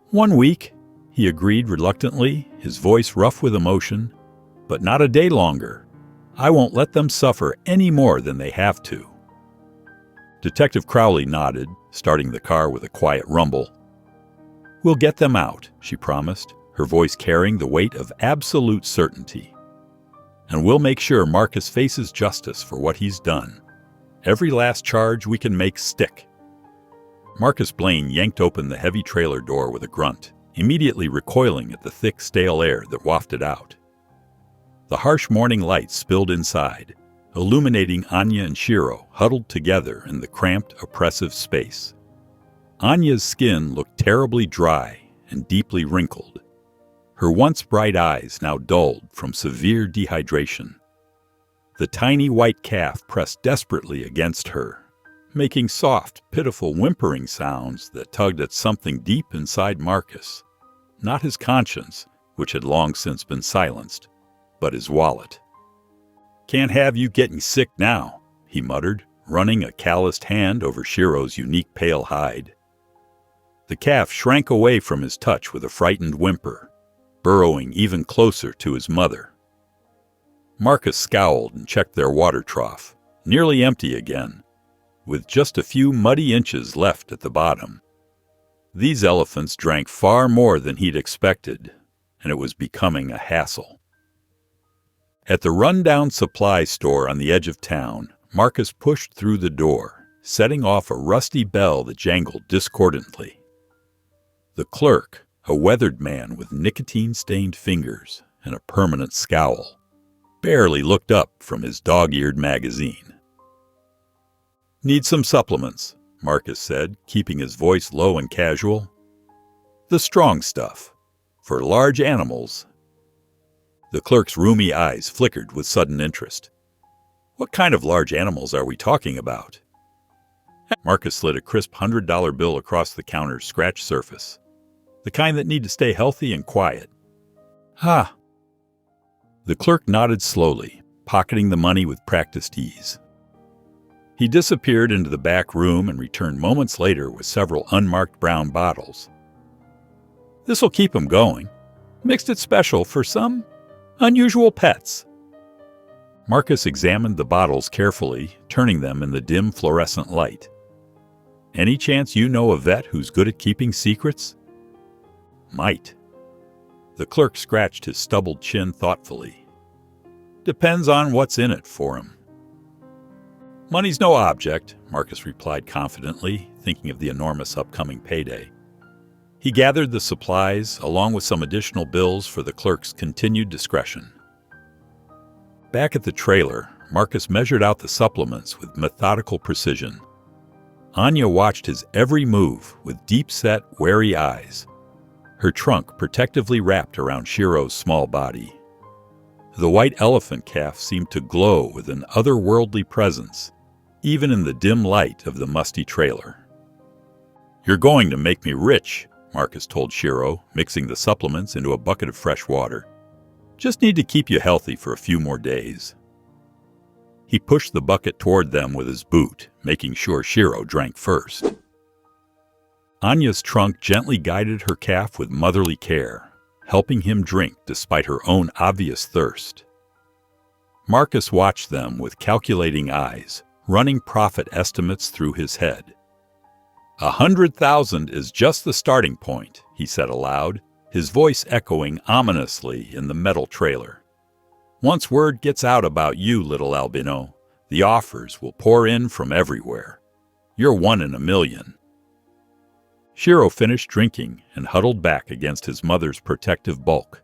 1 week, he agreed reluctantly, his voice rough with emotion, but not a day longer. I won't let them suffer any more than they have to. Detective Crowley nodded, starting the car with a quiet rumble. We'll get them out, she promised, her voice carrying the weight of absolute certainty. And we'll make sure Marcus faces justice for what he's done. Every last charge we can make stick. Marcus Blaine yanked open the heavy trailer door with a grunt, immediately recoiling at the thick, stale air that wafted out. The harsh morning light spilled inside, illuminating Anya and Shiro huddled together in the cramped, oppressive space. Anya's skin looked terribly dry and deeply wrinkled, her once bright eyes now dulled from severe dehydration. The tiny white calf pressed desperately against her, making soft, pitiful whimpering sounds that tugged at something deep inside Marcus. Not his conscience, which had long since been silenced, but his wallet. Can't have you getting sick now, he muttered, running a calloused hand over Shiro's unique pale hide. The calf shrank away from his touch with a frightened whimper, burrowing even closer to his mother. Marcus scowled and checked their water trough, nearly empty again, with just a few muddy inches left at the bottom. These elephants drank far more than he'd expected, and it was becoming a hassle. At the rundown supply store on the edge of town, Marcus pushed through the door, setting off a rusty bell that jangled discordantly. The clerk, a weathered man with nicotine-stained fingers and a permanent scowl, barely looked up from his dog-eared magazine. Need some supplements, Marcus said, keeping his voice low and casual. The strong stuff, for large animals. The clerk's rheumy eyes flickered with sudden interest. What kind of large animals are we talking about? Marcus slid a crisp $100 bill across the counter's scratched surface. The kind that need to stay healthy and quiet. Ha! The clerk nodded slowly, pocketing the money with practiced ease. He disappeared into the back room and returned moments later with several unmarked brown bottles. This'll keep 'em going. Mixed it special for some unusual pets. Marcus examined the bottles carefully, turning them in the dim fluorescent light. Any chance you know a vet who's good at keeping secrets? Might. The clerk scratched his stubbled chin thoughtfully. Depends on what's in it for him. Money's no object, Marcus replied confidently, thinking of the enormous upcoming payday. He gathered the supplies, along with some additional bills for the clerk's continued discretion. Back at the trailer, Marcus measured out the supplements with methodical precision. Anya watched his every move with deep-set, wary eyes, her trunk protectively wrapped around Shiro's small body. The white elephant calf seemed to glow with an otherworldly presence, even in the dim light of the musty trailer. You're going to make me rich, Marcus told Shiro, mixing the supplements into a bucket of fresh water. Just need to keep you healthy for a few more days. He pushed the bucket toward them with his boot, making sure Shiro drank first. Anya's trunk gently guided her calf with motherly care, helping him drink despite her own obvious thirst. Marcus watched them with calculating eyes, running profit estimates through his head. 100,000 is just the starting point, he said aloud, his voice echoing ominously in the metal trailer. Once word gets out about you, little albino, the offers will pour in from everywhere. You're 1 in a million. Shiro finished drinking and huddled back against his mother's protective bulk.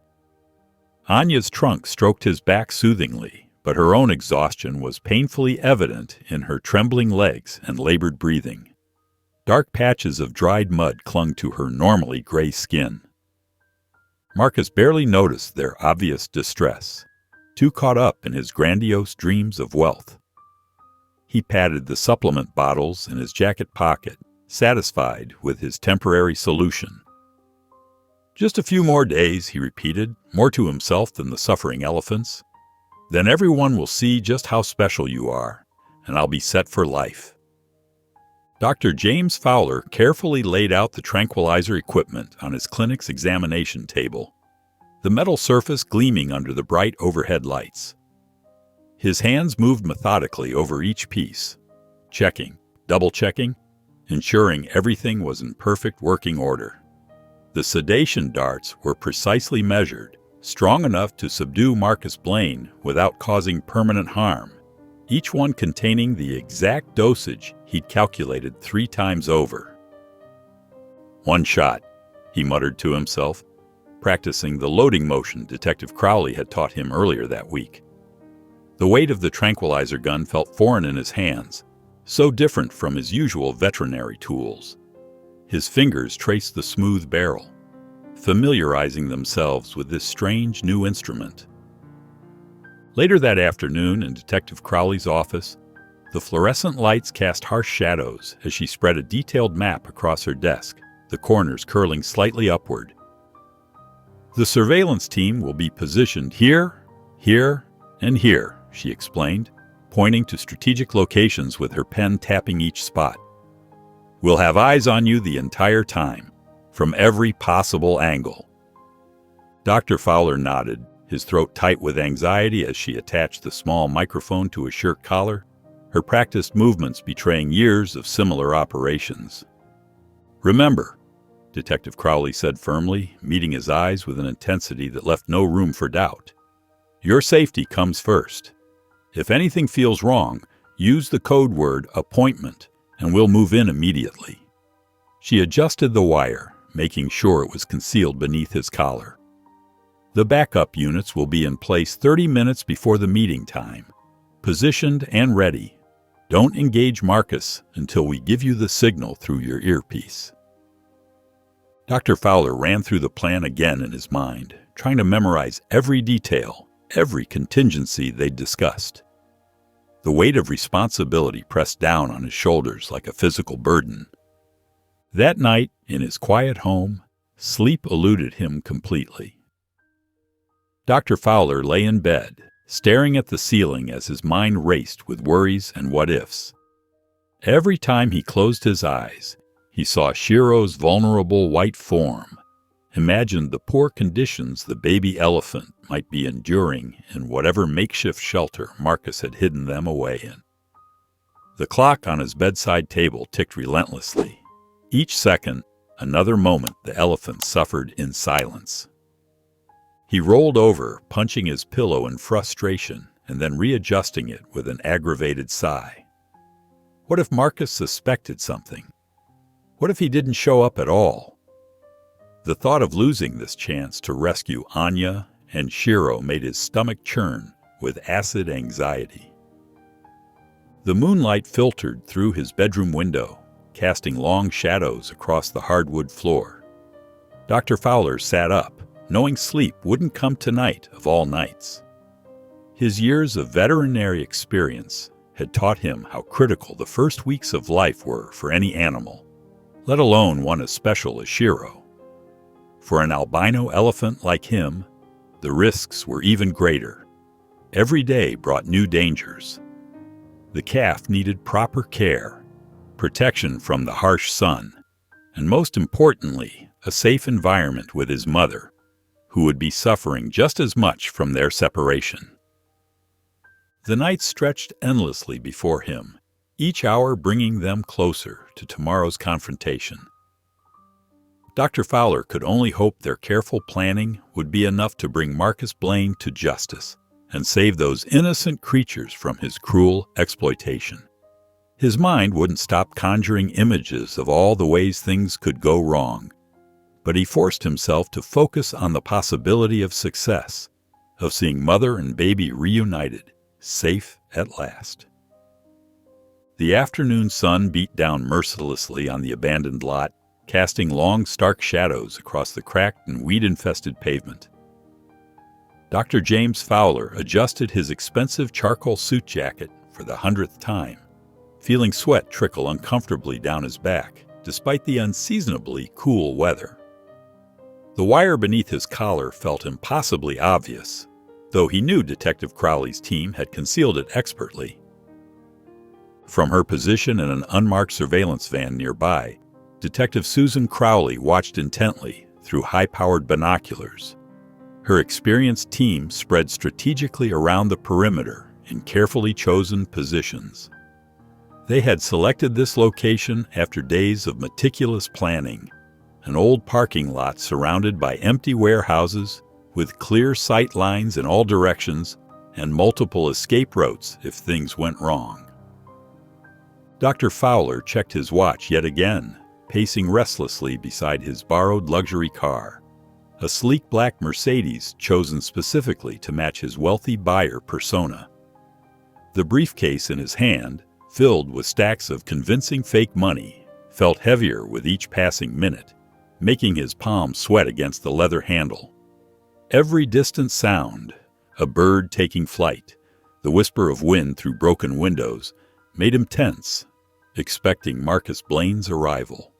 Anya's trunk stroked his back soothingly, but her own exhaustion was painfully evident in her trembling legs and labored breathing. Dark patches of dried mud clung to her normally gray skin. Marcus barely noticed their obvious distress, too caught up in his grandiose dreams of wealth. He patted the supplement bottles in his jacket pocket, satisfied with his temporary solution. Just a few more days, he repeated, more to himself than the suffering elephants. Then everyone will see just how special you are, and I'll be set for life. Dr. James Fowler carefully laid out the tranquilizer equipment on his clinic's examination table, the metal surface gleaming under the bright overhead lights. His hands moved methodically over each piece, checking, double-checking, ensuring everything was in perfect working order. The sedation darts were precisely measured, strong enough to subdue Marcus Blaine without causing permanent harm, each one containing the exact dosage he'd calculated 3 times over. 1 shot, he muttered to himself, practicing the loading motion Detective Crowley had taught him earlier that week. The weight of the tranquilizer gun felt foreign in his hands, so different from his usual veterinary tools. His fingers traced the smooth barrel, familiarizing themselves with this strange new instrument. Later that afternoon in Detective Crowley's office, the fluorescent lights cast harsh shadows as she spread a detailed map across her desk, the corners curling slightly upward. The surveillance team will be positioned here, here, and here, she explained, pointing to strategic locations with her pen tapping each spot. We'll have eyes on you the entire time, from every possible angle. Dr. Fowler nodded, his throat tight with anxiety as she attached the small microphone to his shirt collar, her practiced movements betraying years of similar operations. Remember, Detective Crowley said firmly, meeting his eyes with an intensity that left no room for doubt. Your safety comes first. If anything feels wrong, use the code word appointment, and we'll move in immediately. She adjusted the wire, making sure it was concealed beneath his collar. The backup units will be in place 30 minutes before the meeting time, positioned and ready. Don't engage Marcus until we give you the signal through your earpiece. Dr. Fowler ran through the plan again in his mind, trying to memorize every detail, every contingency they'd discussed. The weight of responsibility pressed down on his shoulders like a physical burden. That night, in his quiet home, sleep eluded him completely. Dr. Fowler lay in bed, staring at the ceiling as his mind raced with worries and what-ifs. Every time he closed his eyes, he saw Shiro's vulnerable white form, imagined the poor conditions the baby elephant might be enduring in whatever makeshift shelter Marcus had hidden them away in. The clock on his bedside table ticked relentlessly. Each second, another moment the elephant suffered in silence. He rolled over, punching his pillow in frustration and then readjusting it with an aggravated sigh. What if Marcus suspected something? What if he didn't show up at all? The thought of losing this chance to rescue Anya and Shiro made his stomach churn with acid anxiety. The moonlight filtered through his bedroom window, casting long shadows across the hardwood floor. Dr. Fowler sat up, knowing sleep wouldn't come tonight of all nights. His years of veterinary experience had taught him how critical the first weeks of life were for any animal, let alone one as special as Shiro. For an albino elephant like him, the risks were even greater. Every day brought new dangers. The calf needed proper care, protection from the harsh sun, and most importantly, a safe environment with his mother, who would be suffering just as much from their separation. The nights stretched endlessly before him, each hour bringing them closer to tomorrow's confrontation. Dr. Fowler could only hope their careful planning would be enough to bring Marcus Blaine to justice and save those innocent creatures from his cruel exploitation. His mind wouldn't stop conjuring images of all the ways things could go wrong, but he forced himself to focus on the possibility of success, of seeing mother and baby reunited, safe at last. The afternoon sun beat down mercilessly on the abandoned lot, casting long, stark shadows across the cracked and weed-infested pavement. Dr. James Fowler adjusted his expensive charcoal suit jacket for the 100th time, feeling sweat trickle uncomfortably down his back, despite the unseasonably cool weather. The wire beneath his collar felt impossibly obvious, though he knew Detective Crowley's team had concealed it expertly. From her position in an unmarked surveillance van nearby, Detective Susan Crowley watched intently through high-powered binoculars. Her experienced team spread strategically around the perimeter in carefully chosen positions. They had selected this location after days of meticulous planning, an old parking lot surrounded by empty warehouses with clear sight lines in all directions and multiple escape routes if things went wrong. Dr. Fowler checked his watch yet again, pacing restlessly beside his borrowed luxury car, a sleek black Mercedes chosen specifically to match his wealthy buyer persona. The briefcase in his hand, filled with stacks of convincing fake money, felt heavier with each passing minute, making his palms sweat against the leather handle. Every distant sound, a bird taking flight, the whisper of wind through broken windows, made him tense, expecting Marcus Blaine's arrival.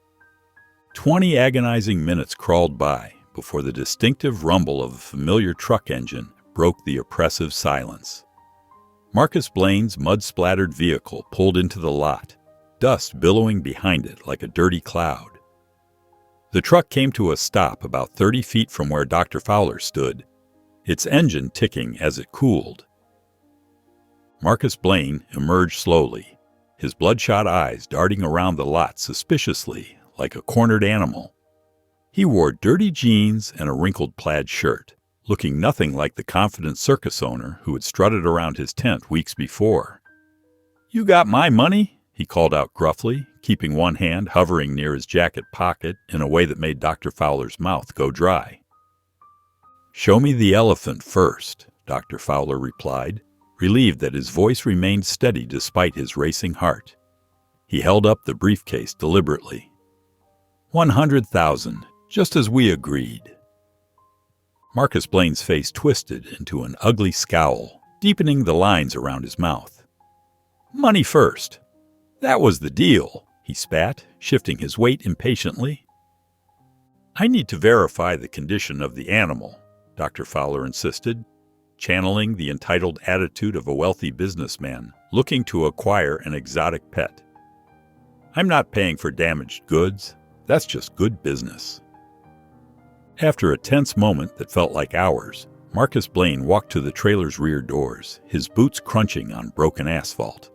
20 agonizing minutes crawled by before the distinctive rumble of a familiar truck engine broke the oppressive silence. Marcus Blaine's mud-splattered vehicle pulled into the lot, dust billowing behind it like a dirty cloud. The truck came to a stop about 30 feet from where Dr. Fowler stood, its engine ticking as it cooled. Marcus Blaine emerged slowly, his bloodshot eyes darting around the lot suspiciously like a cornered animal. He wore dirty jeans and a wrinkled plaid shirt, looking nothing like the confident circus owner who had strutted around his tent weeks before. "You got my money?" he called out gruffly, keeping one hand hovering near his jacket pocket in a way that made Dr. Fowler's mouth go dry. "Show me the elephant first," Dr. Fowler replied, relieved that his voice remained steady despite his racing heart. He held up the briefcase deliberately. 100,000, just as we agreed." Marcus Blaine's face twisted into an ugly scowl, deepening the lines around his mouth. "Money first. That was the deal," he spat, shifting his weight impatiently. "I need to verify the condition of the animal," Dr. Fowler insisted, channeling the entitled attitude of a wealthy businessman looking to acquire an exotic pet. "I'm not paying for damaged goods. That's just good business." After a tense moment that felt like hours, Marcus Blaine walked to the trailer's rear doors, his boots crunching on broken asphalt.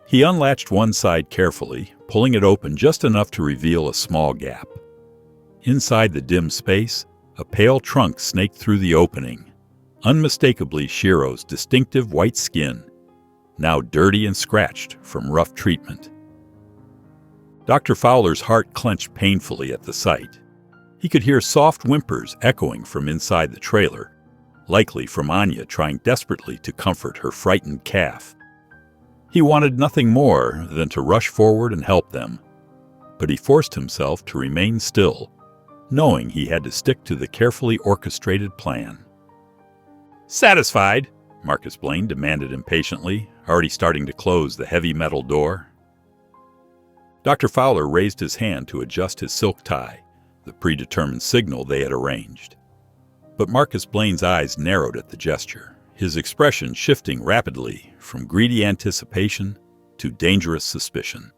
He unlatched one side carefully, pulling it open just enough to reveal a small gap. Inside the dim space, a pale trunk snaked through the opening, unmistakably Shiro's distinctive white skin, now dirty and scratched from rough treatment. Dr. Fowler's heart clenched painfully at the sight. He could hear soft whimpers echoing from inside the trailer, likely from Anya trying desperately to comfort her frightened calf. He wanted nothing more than to rush forward and help them, but he forced himself to remain still, knowing he had to stick to the carefully orchestrated plan. "Satisfied?" Marcus Blaine demanded impatiently, already starting to close the heavy metal door. Dr. Fowler raised his hand to adjust his silk tie, the predetermined signal they had arranged. But Marcus Blaine's eyes narrowed at the gesture, his expression shifting rapidly from greedy anticipation to dangerous suspicion.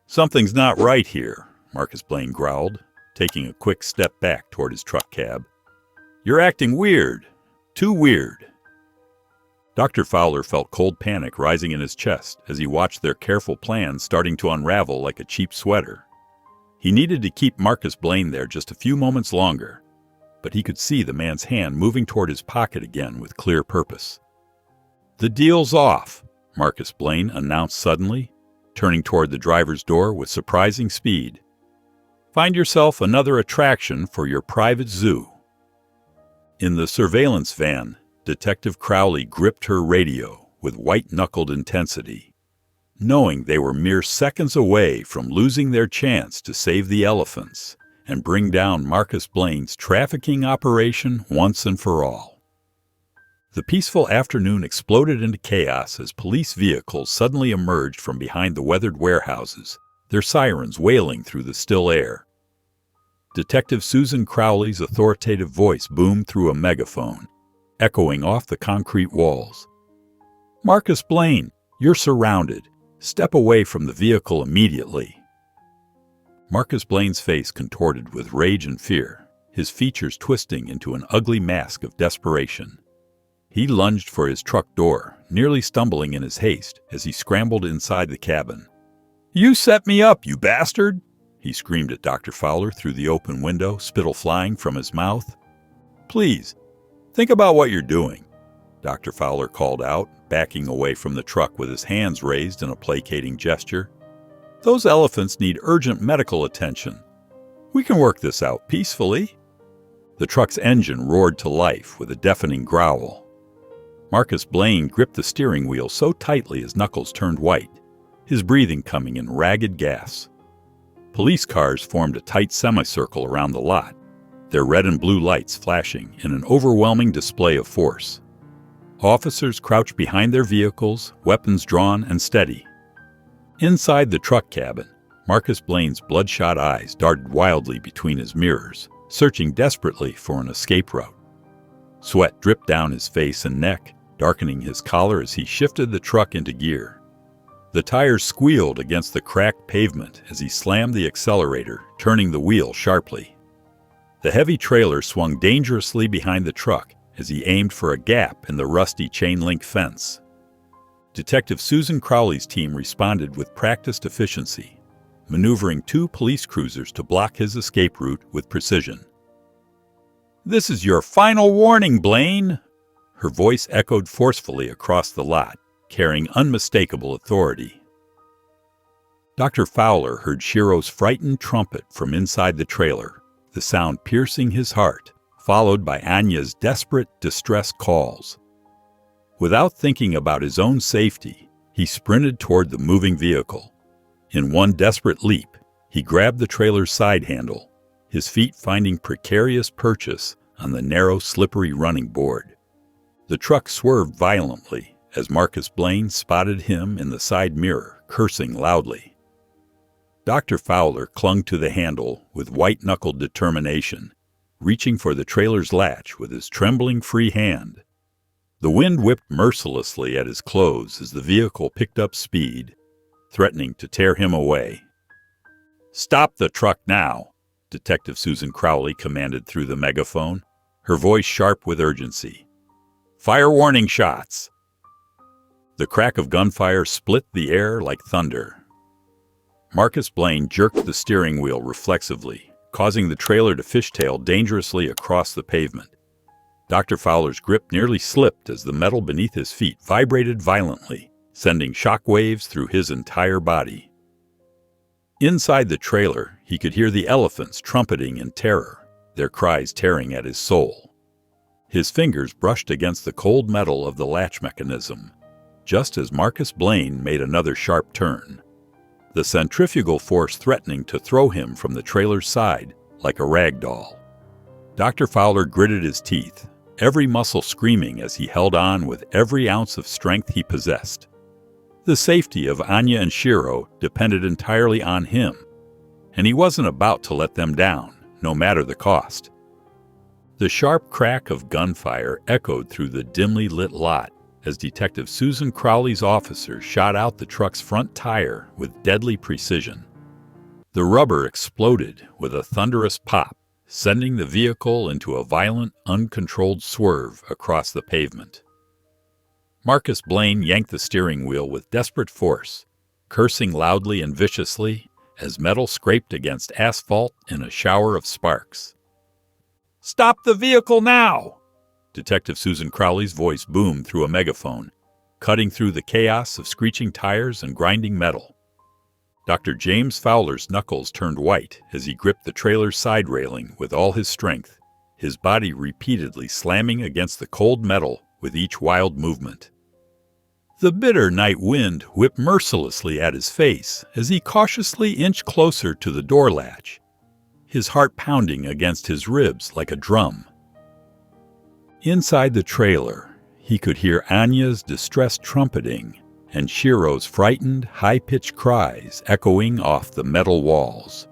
"Something's not right here," Marcus Blaine growled, taking a quick step back toward his truck cab. "You're acting weird. Too weird." Dr. Fowler felt cold panic rising in his chest as he watched their careful plans starting to unravel like a cheap sweater. He needed to keep Marcus Blaine there just a few moments longer, but he could see the man's hand moving toward his pocket again with clear purpose. "The deal's off," Marcus Blaine announced suddenly, turning toward the driver's door with surprising speed. "Find yourself another attraction for your private zoo." In the surveillance van, Detective Crowley gripped her radio with white-knuckled intensity, knowing they were mere seconds away from losing their chance to save the elephants and bring down Marcus Blaine's trafficking operation once and for all. The peaceful afternoon exploded into chaos as police vehicles suddenly emerged from behind the weathered warehouses, their sirens wailing through the still air. Detective Susan Crowley's authoritative voice boomed through a megaphone, echoing off the concrete walls. "Marcus Blaine, you're surrounded. Step away from the vehicle immediately." Marcus Blaine's face contorted with rage and fear, his features twisting into an ugly mask of desperation. He lunged for his truck door, nearly stumbling in his haste as he scrambled inside the cabin. "You set me up, you bastard!" he screamed at Dr. Fowler through the open window, spittle flying from his mouth. "Please, think about what you're doing," Dr. Fowler called out, backing away from the truck with his hands raised in a placating gesture. "Those elephants need urgent medical attention. We can work this out peacefully." The truck's engine roared to life with a deafening growl. Marcus Blaine gripped the steering wheel so tightly his knuckles turned white, his breathing coming in ragged gasps. Police cars formed a tight semicircle around the lot, their red and blue lights flashing in an overwhelming display of force. Officers crouched behind their vehicles, weapons drawn and steady. Inside the truck cabin, Marcus Blaine's bloodshot eyes darted wildly between his mirrors, searching desperately for an escape route. Sweat dripped down his face and neck, darkening his collar as he shifted the truck into gear. The tires squealed against the cracked pavement as he slammed the accelerator, turning the wheel sharply. The heavy trailer swung dangerously behind the truck as he aimed for a gap in the rusty chain-link fence. Detective Susan Crowley's team responded with practiced efficiency, maneuvering 2 police cruisers to block his escape route with precision. "This is your final warning, Blaine!" Her voice echoed forcefully across the lot, carrying unmistakable authority. Dr. Fowler heard Shiro's frightened trumpet from inside the trailer, the sound piercing his heart, followed by Anya's desperate, distressed calls. Without thinking about his own safety, he sprinted toward the moving vehicle. In one desperate leap, he grabbed the trailer's side handle, his feet finding precarious purchase on the narrow, slippery running board. The truck swerved violently as Marcus Blaine spotted him in the side mirror, cursing loudly. Dr. Fowler clung to the handle with white-knuckled determination, reaching for the trailer's latch with his trembling free hand. The wind whipped mercilessly at his clothes as the vehicle picked up speed, threatening to tear him away. "Stop the truck now," Detective Susan Crowley commanded through the megaphone, her voice sharp with urgency. "Fire warning shots!" The crack of gunfire split the air like thunder. Marcus Blaine jerked the steering wheel reflexively, causing the trailer to fishtail dangerously across the pavement. Dr. Fowler's grip nearly slipped as the metal beneath his feet vibrated violently, sending shock waves through his entire body. Inside the trailer, he could hear the elephants trumpeting in terror, their cries tearing at his soul. His fingers brushed against the cold metal of the latch mechanism, just as Marcus Blaine made another sharp turn, the centrifugal force threatening to throw him from the trailer's side like a rag doll. Dr. Fowler gritted his teeth, every muscle screaming as he held on with every ounce of strength he possessed. The safety of Anya and Shiro depended entirely on him, and he wasn't about to let them down, no matter the cost. The sharp crack of gunfire echoed through the dimly lit lot as Detective Susan Crowley's officer shot out the truck's front tire with deadly precision. The rubber exploded with a thunderous pop, sending the vehicle into a violent, uncontrolled swerve across the pavement. Marcus Blaine yanked the steering wheel with desperate force, cursing loudly and viciously as metal scraped against asphalt in a shower of sparks. "Stop the vehicle now!" Detective Susan Crowley's voice boomed through a megaphone, cutting through the chaos of screeching tires and grinding metal. Dr. James Fowler's knuckles turned white as he gripped the trailer's side railing with all his strength, his body repeatedly slamming against the cold metal with each wild movement. The bitter night wind whipped mercilessly at his face as he cautiously inched closer to the door latch, his heart pounding against his ribs like a drum. Inside the trailer, he could hear Anya's distressed trumpeting and Shiro's frightened, high-pitched cries echoing off the metal walls.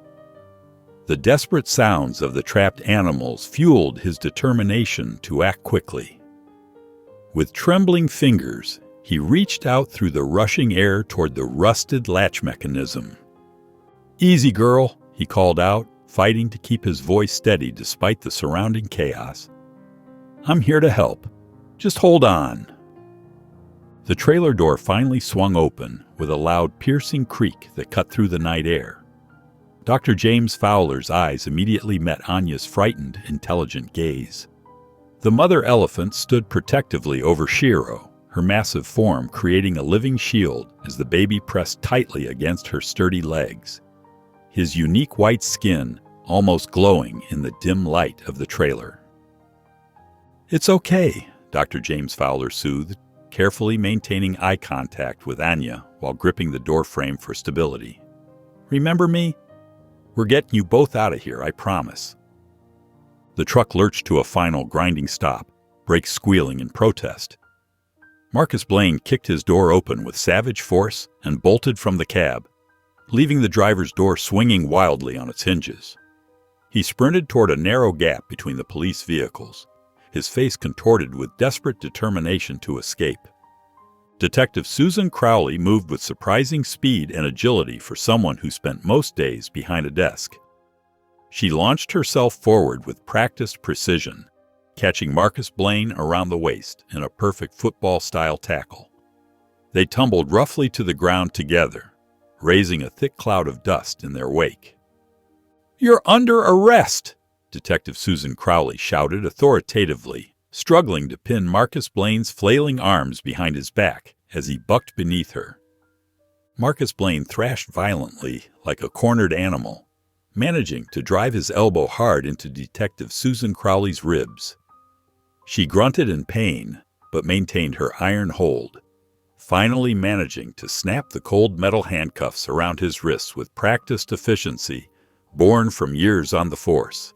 The desperate sounds of the trapped animals fueled his determination to act quickly. With trembling fingers, he reached out through the rushing air toward the rusted latch mechanism. "Easy, girl," he called out, fighting to keep his voice steady despite the surrounding chaos. "I'm here to help. Just hold on." The trailer door finally swung open with a loud, piercing creak that cut through the night air. Dr. James Fowler's eyes immediately met Anya's frightened, intelligent gaze. The mother elephant stood protectively over Shiro, her massive form creating a living shield as the baby pressed tightly against her sturdy legs, his unique white skin almost glowing in the dim light of the trailer. "It's okay," Dr. James Fowler soothed, carefully maintaining eye contact with Anya while gripping the door frame for stability. "Remember me? We're getting you both out of here, I promise." The truck lurched to a final grinding stop, brakes squealing in protest. Marcus Blaine kicked his door open with savage force and bolted from the cab, leaving the driver's door swinging wildly on its hinges. He sprinted toward a narrow gap between the police vehicles, his face contorted with desperate determination to escape. Detective Susan Crowley moved with surprising speed and agility for someone who spent most days behind a desk. She launched herself forward with practiced precision, catching Marcus Blaine around the waist in a perfect football-style tackle. They tumbled roughly to the ground together, raising a thick cloud of dust in their wake. "You're under arrest!" Detective Susan Crowley shouted authoritatively, struggling to pin Marcus Blaine's flailing arms behind his back as he bucked beneath her. Marcus Blaine thrashed violently like a cornered animal, managing to drive his elbow hard into Detective Susan Crowley's ribs. She grunted in pain, but maintained her iron hold, finally managing to snap the cold metal handcuffs around his wrists with practiced efficiency born from years on the force.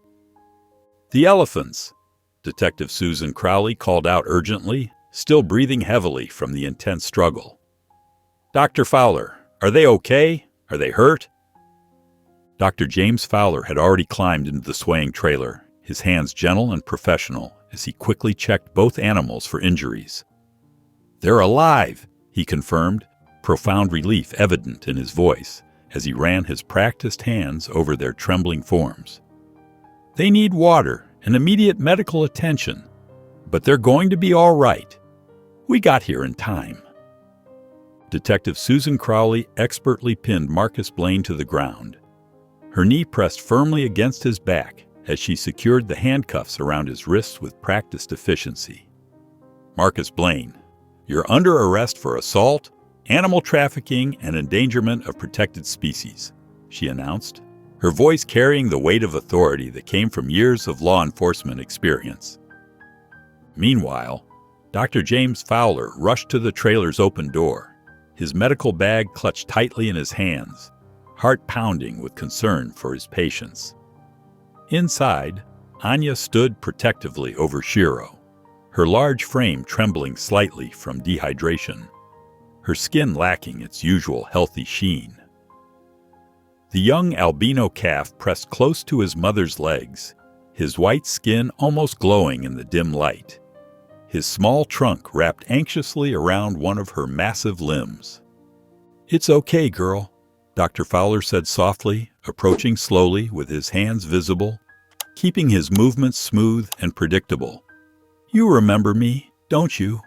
"The elephants!" Detective Susan Crowley called out urgently, still breathing heavily from the intense struggle. "Dr. Fowler, are they okay? Are they hurt?" Dr. James Fowler had already climbed into the swaying trailer, his hands gentle and professional as he quickly checked both animals for injuries. "They're alive," he confirmed, profound relief evident in his voice as he ran his practiced hands over their trembling forms. "They need water and immediate medical attention, but they're going to be all right. We got here in time." Detective Susan Crowley expertly pinned Marcus Blaine to the ground. Her knee pressed firmly against his back as she secured the handcuffs around his wrists with practiced efficiency. "Marcus Blaine, you're under arrest for assault, animal trafficking, and endangerment of protected species," she announced, her voice carrying the weight of authority that came from years of law enforcement experience. Meanwhile, Dr. James Fowler rushed to the trailer's open door, his medical bag clutched tightly in his hands, heart pounding with concern for his patients. Inside, Anya stood protectively over Shiro, her large frame trembling slightly from dehydration, her skin lacking its usual healthy sheen. The young albino calf pressed close to his mother's legs, his white skin almost glowing in the dim light, his small trunk wrapped anxiously around one of her massive limbs. "It's okay, girl," Dr. Fowler said softly, approaching slowly with his hands visible, keeping his movements smooth and predictable. "You remember me, don't you?"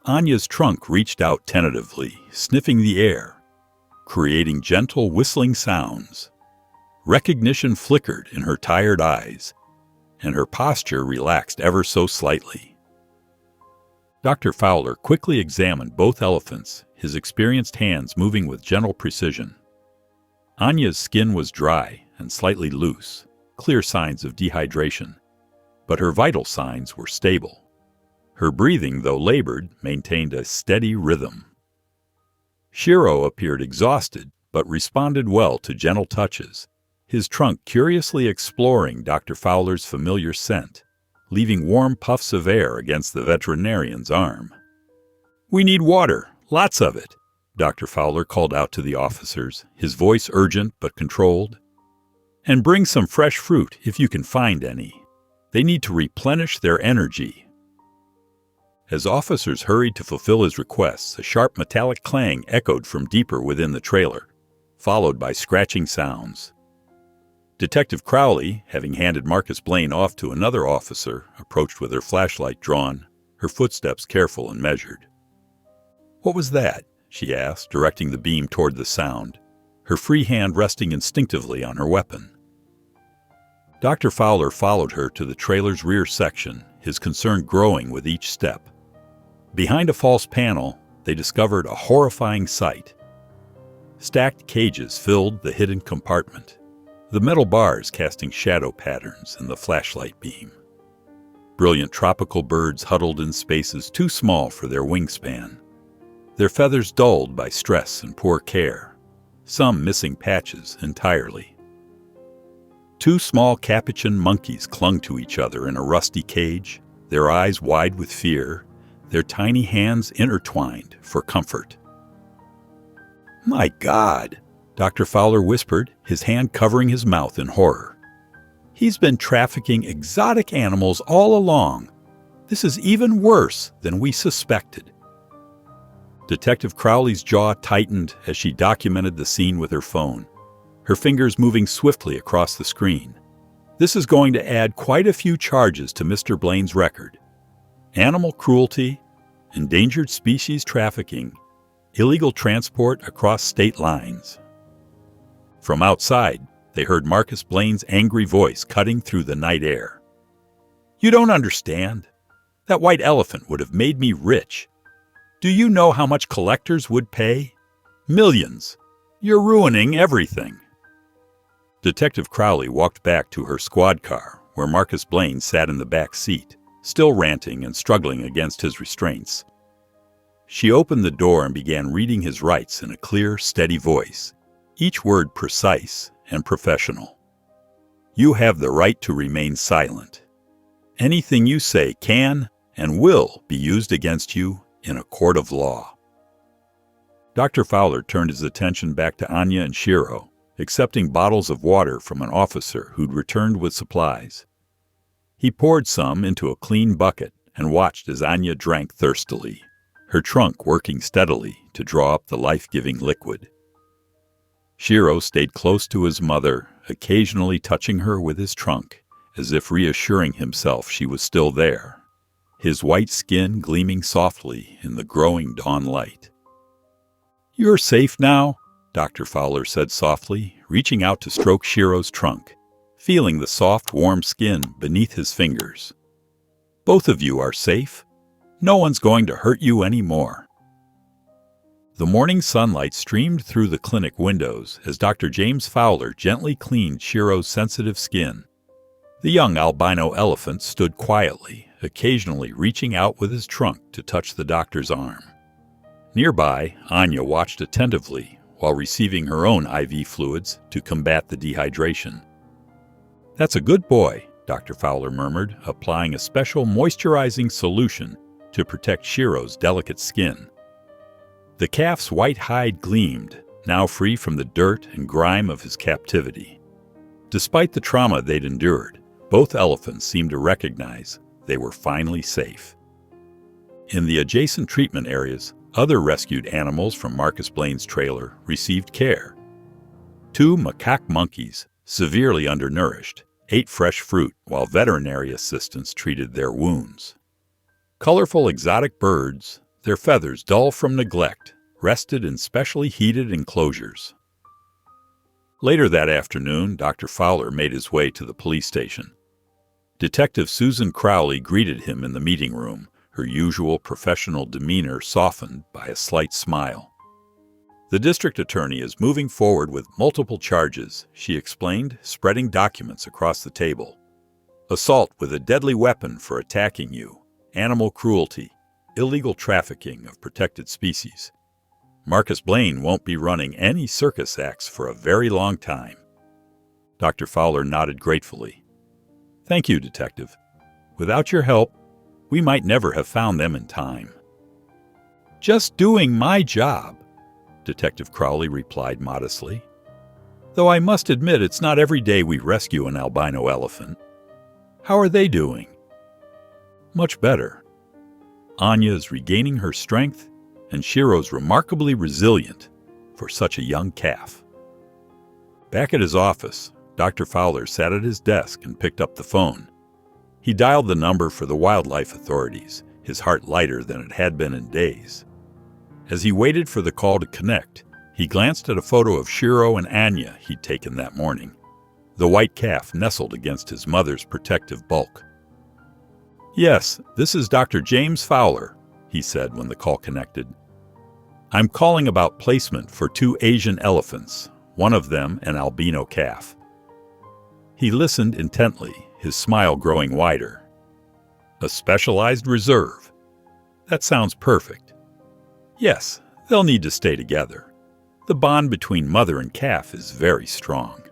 Anya's trunk reached out tentatively, sniffing the air, creating gentle whistling sounds. Recognition flickered in her tired eyes, and her posture relaxed ever so slightly. Dr. Fowler quickly examined both elephants, his experienced hands moving with gentle precision. Anya's skin was dry and slightly loose, clear signs of dehydration, but her vital signs were stable. Her breathing, though labored, maintained a steady rhythm. Shiro appeared exhausted, but responded well to gentle touches, his trunk curiously exploring Dr. Fowler's familiar scent, leaving warm puffs of air against the veterinarian's arm. "We need water, lots of it," Dr. Fowler called out to the officers, his voice urgent but controlled. "And bring some fresh fruit if you can find any. They need to replenish their energy." As officers hurried to fulfill his requests, a sharp metallic clang echoed from deeper within the trailer, followed by scratching sounds. Detective Crowley, having handed Marcus Blaine off to another officer, approached with her flashlight drawn, her footsteps careful and measured. "What was that?" she asked, directing the beam toward the sound, her free hand resting instinctively on her weapon. Dr. Fowler followed her to the trailer's rear section, his concern growing with each step. Behind a false panel, they discovered a horrifying sight. Stacked cages filled the hidden compartment, the metal bars casting shadow patterns in the flashlight beam. Brilliant tropical birds huddled in spaces too small for their wingspan, their feathers dulled by stress and poor care, some missing patches entirely. Two small capuchin monkeys clung to each other in a rusty cage, their eyes wide with fear, their tiny hands intertwined for comfort. "My God," Dr. Fowler whispered, his hand covering his mouth in horror. "He's been trafficking exotic animals all along. This is even worse than we suspected." Detective Crowley's jaw tightened as she documented the scene with her phone, her fingers moving swiftly across the screen. "This is going to add quite a few charges to Mr. Blaine's record. Animal cruelty, endangered species trafficking, illegal transport across state lines." From outside, they heard Marcus Blaine's angry voice cutting through the night air. "You don't understand. That white elephant would have made me rich. Do you know how much collectors would pay? Millions. You're ruining everything." Detective Crowley walked back to her squad car, where Marcus Blaine sat in the back seat, still ranting and struggling against his restraints. She opened the door and began reading his rights in a clear, steady voice, each word precise and professional. "You have the right to remain silent. Anything you say can and will be used against you in a court of law." Dr. Fowler turned his attention back to Anya and Shiro, accepting bottles of water from an officer who'd returned with supplies. He poured some into a clean bucket and watched as Anya drank thirstily, her trunk working steadily to draw up the life-giving liquid. Shiro stayed close to his mother, occasionally touching her with his trunk, as if reassuring himself she was still there, his white skin gleaming softly in the growing dawn light. "You're safe now," Dr. Fowler said softly, reaching out to stroke Shiro's trunk, feeling the soft, warm skin beneath his fingers. "Both of you are safe. No one's going to hurt you anymore." The morning sunlight streamed through the clinic windows as Dr. James Fowler gently cleaned Shiro's sensitive skin. The young albino elephant stood quietly, occasionally reaching out with his trunk to touch the doctor's arm. Nearby, Anya watched attentively while receiving her own IV fluids to combat the dehydration. "That's a good boy," Dr. Fowler murmured, applying a special moisturizing solution to protect Shiro's delicate skin. The calf's white hide gleamed, now free from the dirt and grime of his captivity. Despite the trauma they'd endured, Both elephants seemed to recognize they were finally safe. In the adjacent treatment areas, other rescued animals from Marcus Blaine's trailer received care. 2 macaque monkeys, severely undernourished, ate fresh fruit while veterinary assistants treated their wounds. Colorful exotic birds, their feathers dull from neglect, rested in specially heated enclosures. Later that afternoon, Dr. Fowler made his way to the police station. Detective Susan Crowley greeted him in the meeting room, her usual professional demeanor softened by a slight smile. "The district attorney is moving forward with multiple charges," she explained, spreading documents across the table. "Assault with a deadly weapon for attacking you, animal cruelty, illegal trafficking of protected species. Marcus Blaine won't be running any circus acts for a very long time." Dr. Fowler nodded gratefully. "Thank you, Detective. Without your help, we might never have found them in time." "Just doing my job," Detective Crowley replied modestly. "Though I must admit it's not every day we rescue an albino elephant. How are they doing?" "Much better. Anya is regaining her strength, and Shiro's remarkably resilient for such a young calf." Back at his office, Dr. Fowler sat at his desk and picked up the phone. He dialed the number for the wildlife authorities, his heart lighter than it had been in days. As he waited for the call to connect, he glanced at a photo of Shiro and Anya he'd taken that morning, the white calf nestled against his mother's protective bulk. "Yes, this is Dr. James Fowler," he said when the call connected. "I'm calling about placement for 2 Asian elephants, one of them an albino calf." He listened intently, his smile growing wider. "A specialized reserve. That sounds perfect. Yes, they'll need to stay together. The bond between mother and calf is very strong."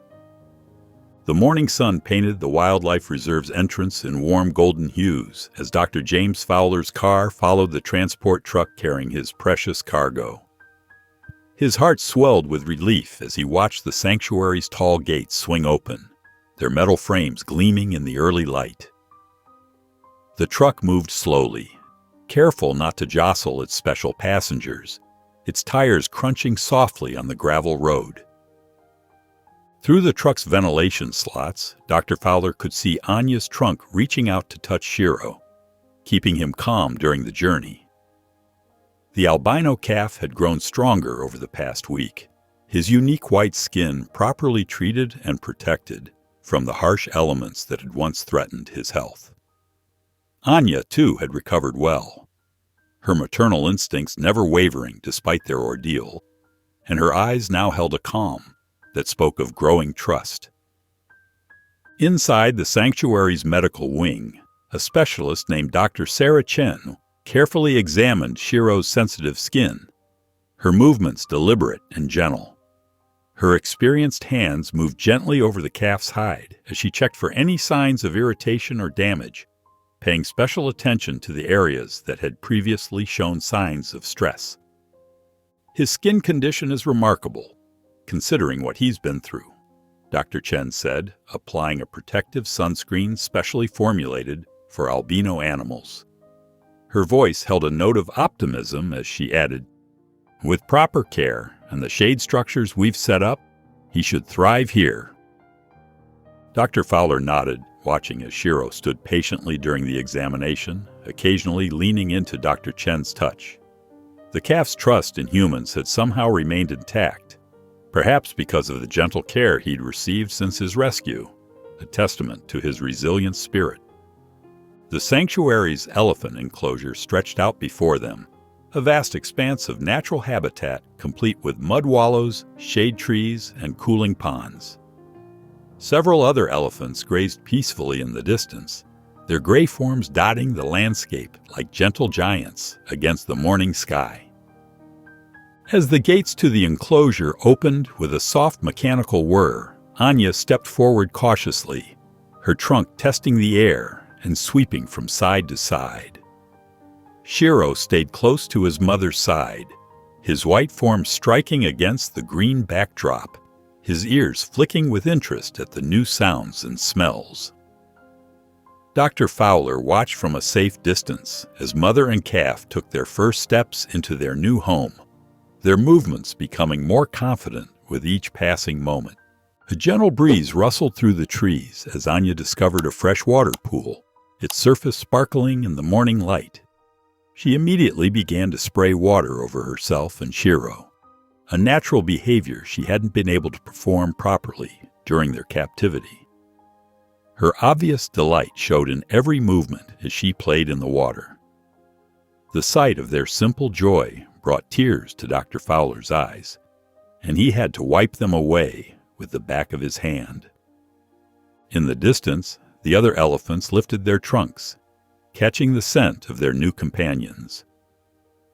The morning sun painted the wildlife reserve's entrance in warm golden hues as Dr. James Fowler's car followed the transport truck carrying his precious cargo. His heart swelled with relief as he watched the sanctuary's tall gates swing open, their metal frames gleaming in the early light. The truck moved slowly, careful not to jostle its special passengers, its tires crunching softly on the gravel road. Through the truck's ventilation slots, Dr. Fowler could see Anya's trunk reaching out to touch Shiro, keeping him calm during the journey. The albino calf had grown stronger over the past week, his unique white skin properly treated and protected from the harsh elements that had once threatened his health. Anya, too, had recovered well, her maternal instincts never wavering despite their ordeal, and her eyes now held a calm that spoke of growing trust. Inside the sanctuary's medical wing, a specialist named Dr. Sarah Chen carefully examined Shiro's sensitive skin, her movements deliberate and gentle. Her experienced hands moved gently over the calf's hide as she checked for any signs of irritation or damage, paying special attention to the areas that had previously shown signs of stress. "His skin condition is remarkable, considering what he's been through," Dr. Chen said, applying a protective sunscreen specially formulated for albino animals. Her voice held a note of optimism as she added, "With proper care and the shade structures we've set up, he should thrive here." Dr. Fowler nodded, watching as Shiro stood patiently during the examination, occasionally leaning into Dr. Chen's touch. The calf's trust in humans had somehow remained intact, perhaps because of the gentle care he'd received since his rescue, a testament to his resilient spirit. The sanctuary's elephant enclosure stretched out before them, a vast expanse of natural habitat complete with mud wallows, shade trees, and cooling ponds. Several other elephants grazed peacefully in the distance, their gray forms dotting the landscape like gentle giants against the morning sky. As the gates to the enclosure opened with a soft mechanical whir, Anya stepped forward cautiously, her trunk testing the air and sweeping from side to side. Shiro stayed close to his mother's side, his white form striking against the green backdrop, his ears flicking with interest at the new sounds and smells. Dr. Fowler watched from a safe distance as mother and calf took their first steps into their new home, their movements becoming more confident with each passing moment. A gentle breeze rustled through the trees as Anya discovered a freshwater pool, its surface sparkling in the morning light. She immediately began to spray water over herself and Shiro, a natural behavior she hadn't been able to perform properly during their captivity. Her obvious delight showed in every movement as she played in the water. The sight of their simple joy brought tears to Dr. Fowler's eyes, and he had to wipe them away with the back of his hand. In the distance, the other elephants lifted their trunks, catching the scent of their new companions.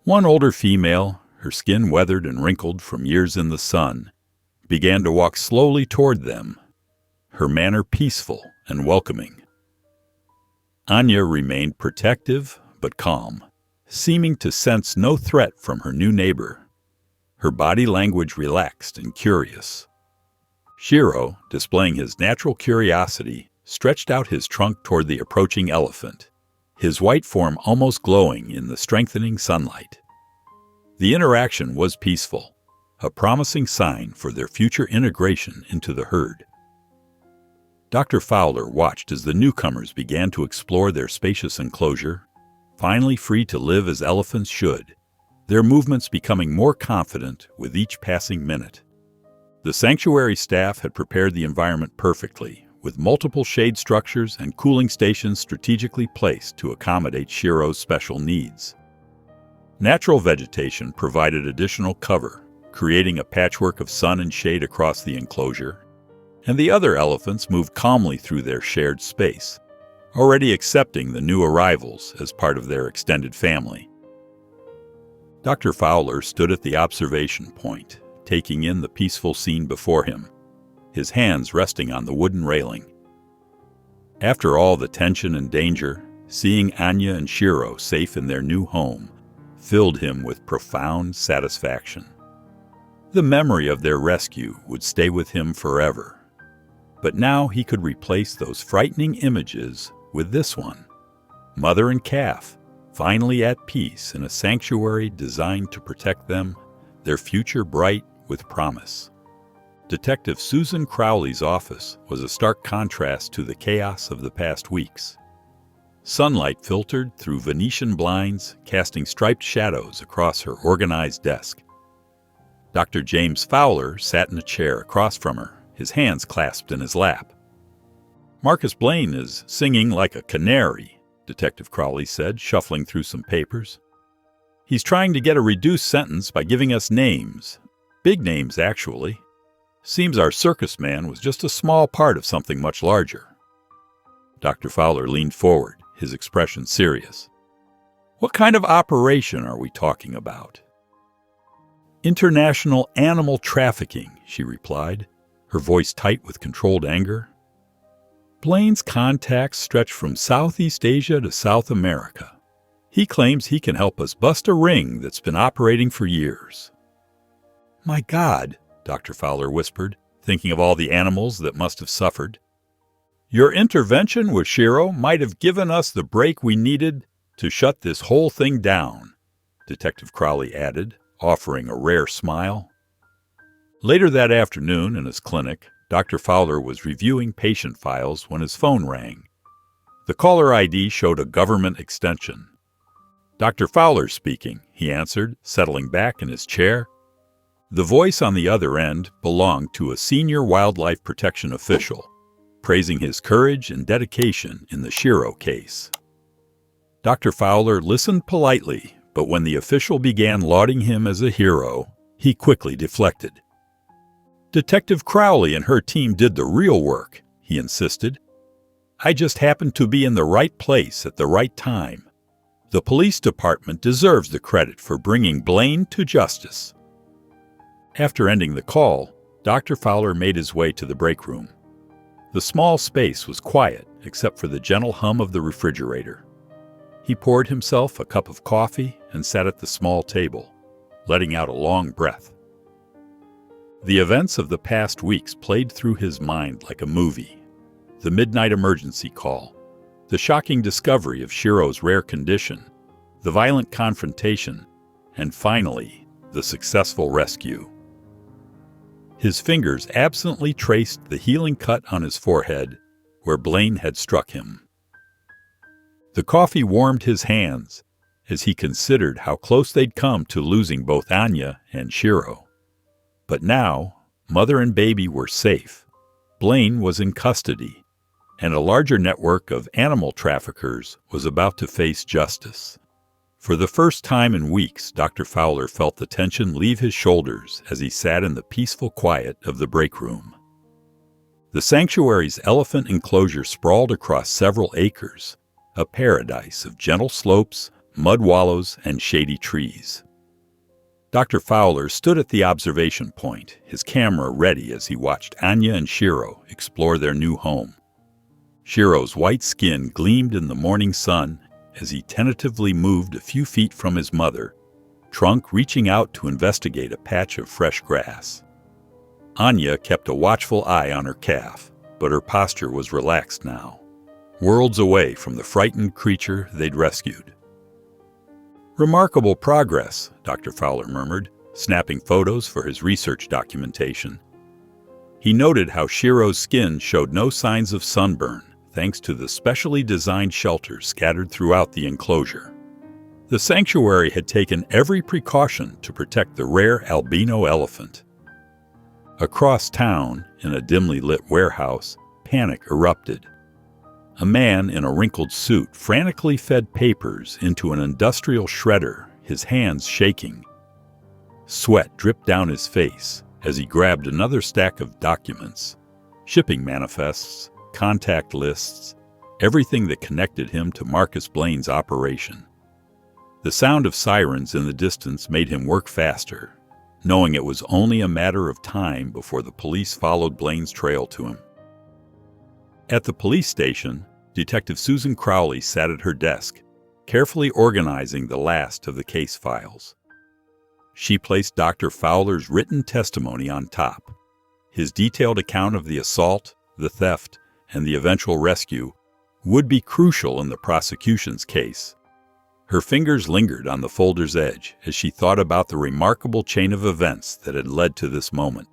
One older female, her skin weathered and wrinkled from years in the sun, began to walk slowly toward them, her manner peaceful and welcoming. Anya remained protective but calm, seeming to sense no threat from her new neighbor. Her body language relaxed and curious. Shiro, displaying his natural curiosity, stretched out his trunk toward the approaching elephant, his white form almost glowing in the strengthening sunlight. The interaction was peaceful, a promising sign for their future integration into the herd. Dr. Fowler watched as the newcomers began to explore their spacious enclosure, finally free to live as elephants should, their movements becoming more confident with each passing minute. The sanctuary staff had prepared the environment perfectly, with multiple shade structures and cooling stations strategically placed to accommodate Shiro's special needs. Natural vegetation provided additional cover, creating a patchwork of sun and shade across the enclosure, and the other elephants moved calmly through their shared space, already accepting the new arrivals as part of their extended family. Dr. Fowler stood at the observation point, taking in the peaceful scene before him, his hands resting on the wooden railing. After all the tension and danger, seeing Anya and Shiro safe in their new home filled him with profound satisfaction. The memory of their rescue would stay with him forever. But now he could replace those frightening images with this one. Mother and calf, finally at peace in a sanctuary designed to protect them, their future bright with promise. Detective Susan Crowley's office was a stark contrast to the chaos of the past weeks. Sunlight filtered through Venetian blinds, casting striped shadows across her organized desk. Dr. James Fowler sat in a chair across from her, his hands clasped in his lap. "Marcus Blaine is singing like a canary," Detective Crowley said, shuffling through some papers. "He's trying to get a reduced sentence by giving us names. Big names, actually. Seems our circus man was just a small part of something much larger." Dr. Fowler leaned forward, his expression serious. "What kind of operation are we talking about?" "International animal trafficking," she replied, her voice tight with controlled anger. "Blaine's contacts stretch from Southeast Asia to South America. He claims he can help us bust a ring that's been operating for years." "My God," Dr. Fowler whispered, thinking of all the animals that must have suffered. "Your intervention with Shiro might have given us the break we needed to shut this whole thing down," Detective Crowley added, offering a rare smile. Later that afternoon in his clinic, Dr. Fowler was reviewing patient files when his phone rang. The caller ID showed a government extension. "Dr. Fowler speaking," he answered, settling back in his chair. The voice on the other end belonged to a senior wildlife protection official, praising his courage and dedication in the Shiro case. Dr. Fowler listened politely, but when the official began lauding him as a hero, he quickly deflected. "Detective Crowley and her team did the real work," he insisted. "I just happened to be in the right place at the right time. The police department deserves the credit for bringing Blaine to justice." After ending the call, Dr. Fowler made his way to the break room. The small space was quiet except for the gentle hum of the refrigerator. He poured himself a cup of coffee and sat at the small table, letting out a long breath. The events of the past weeks played through his mind like a movie. The midnight emergency call, the shocking discovery of Shiro's rare condition, the violent confrontation, and finally, the successful rescue. His fingers absently traced the healing cut on his forehead where Blaine had struck him. The coffee warmed his hands as he considered how close they'd come to losing both Anya and Shiro. But now, mother and baby were safe. Blaine was in custody, and a larger network of animal traffickers was about to face justice. For the first time in weeks, Dr. Fowler felt the tension leave his shoulders as he sat in the peaceful quiet of the break room. The sanctuary's elephant enclosure sprawled across several acres, a paradise of gentle slopes, mud wallows, and shady trees. Dr. Fowler stood at the observation point, his camera ready as he watched Anya and Shiro explore their new home. Shiro's white skin gleamed in the morning sun as he tentatively moved a few feet from his mother, trunk reaching out to investigate a patch of fresh grass. Anya kept a watchful eye on her calf, but her posture was relaxed now, worlds away from the frightened creature they'd rescued. "Remarkable progress," Dr. Fowler murmured, snapping photos for his research documentation. He noted how Shiro's skin showed no signs of sunburn, thanks to the specially designed shelters scattered throughout the enclosure. The sanctuary had taken every precaution to protect the rare albino elephant. Across town, in a dimly lit warehouse, panic erupted. A man in a wrinkled suit frantically fed papers into an industrial shredder, his hands shaking. Sweat dripped down his face as he grabbed another stack of documents, shipping manifests, contact lists, everything that connected him to Marcus Blaine's operation. The sound of sirens in the distance made him work faster, knowing it was only a matter of time before the police followed Blaine's trail to him. At the police station, Detective Susan Crowley sat at her desk, carefully organizing the last of the case files. She placed Dr. Fowler's written testimony on top. His detailed account of the assault, the theft, and the eventual rescue would be crucial in the prosecution's case. Her fingers lingered on the folder's edge as she thought about the remarkable chain of events that had led to this moment.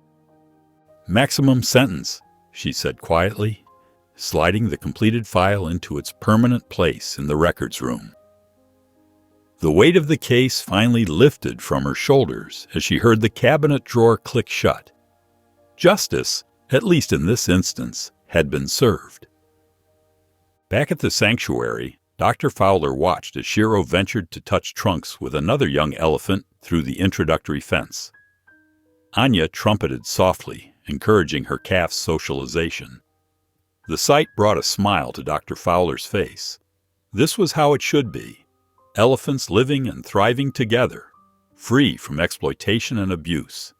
"Maximum sentence," she said quietly, sliding the completed file into its permanent place in the records room. The weight of the case finally lifted from her shoulders as she heard the cabinet drawer click shut. Justice, at least in this instance, had been served. Back at the sanctuary, Dr. Fowler watched as Shiro ventured to touch trunks with another young elephant through the introductory fence. Anya trumpeted softly, encouraging her calf's socialization. The sight brought a smile to Dr. Fowler's face. This was how it should be. Elephants living and thriving together, free from exploitation and abuse.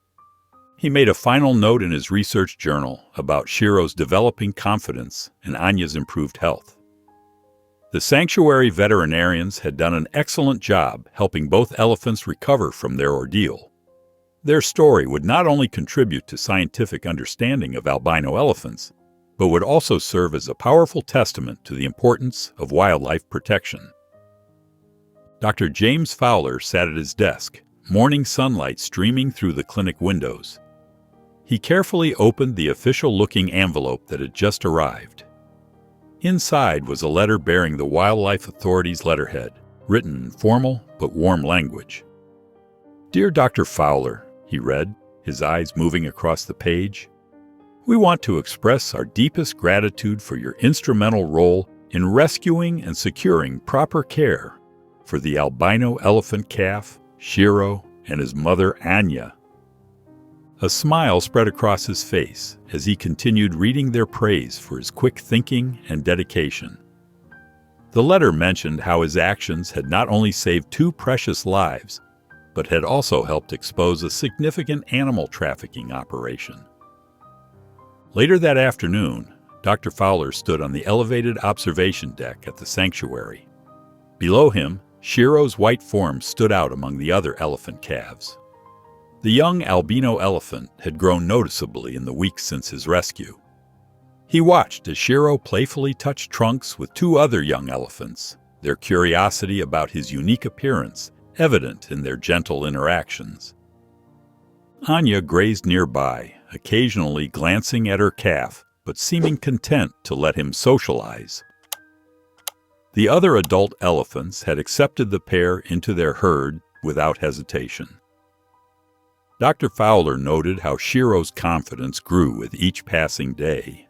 He made a final note in his research journal about Shiro's developing confidence and Anya's improved health. The sanctuary veterinarians had done an excellent job helping both elephants recover from their ordeal. Their story would not only contribute to scientific understanding of albino elephants, but would also serve as a powerful testament to the importance of wildlife protection. Dr. James Fowler sat at his desk, morning sunlight streaming through the clinic windows. He carefully opened the official-looking envelope that had just arrived. Inside was a letter bearing the Wildlife Authority's letterhead, written in formal but warm language. "Dear Dr. Fowler," he read, his eyes moving across the page, "we want to express our deepest gratitude for your instrumental role in rescuing and securing proper care for the albino elephant calf, Shiro, and his mother, Anya." A smile spread across his face as he continued reading their praise for his quick thinking and dedication. The letter mentioned how his actions had not only saved 2 precious lives, but had also helped expose a significant animal trafficking operation. Later that afternoon, Dr. Fowler stood on the elevated observation deck at the sanctuary. Below him, Shiro's white form stood out among the other elephant calves. The young albino elephant had grown noticeably in the weeks since his rescue. He watched as Shiro playfully touched trunks with two other young elephants, their curiosity about his unique appearance evident in their gentle interactions. Anya grazed nearby, occasionally glancing at her calf, but seeming content to let him socialize. The other adult elephants had accepted the pair into their herd without hesitation. Dr. Fowler noted how Shiro's confidence grew with each passing day,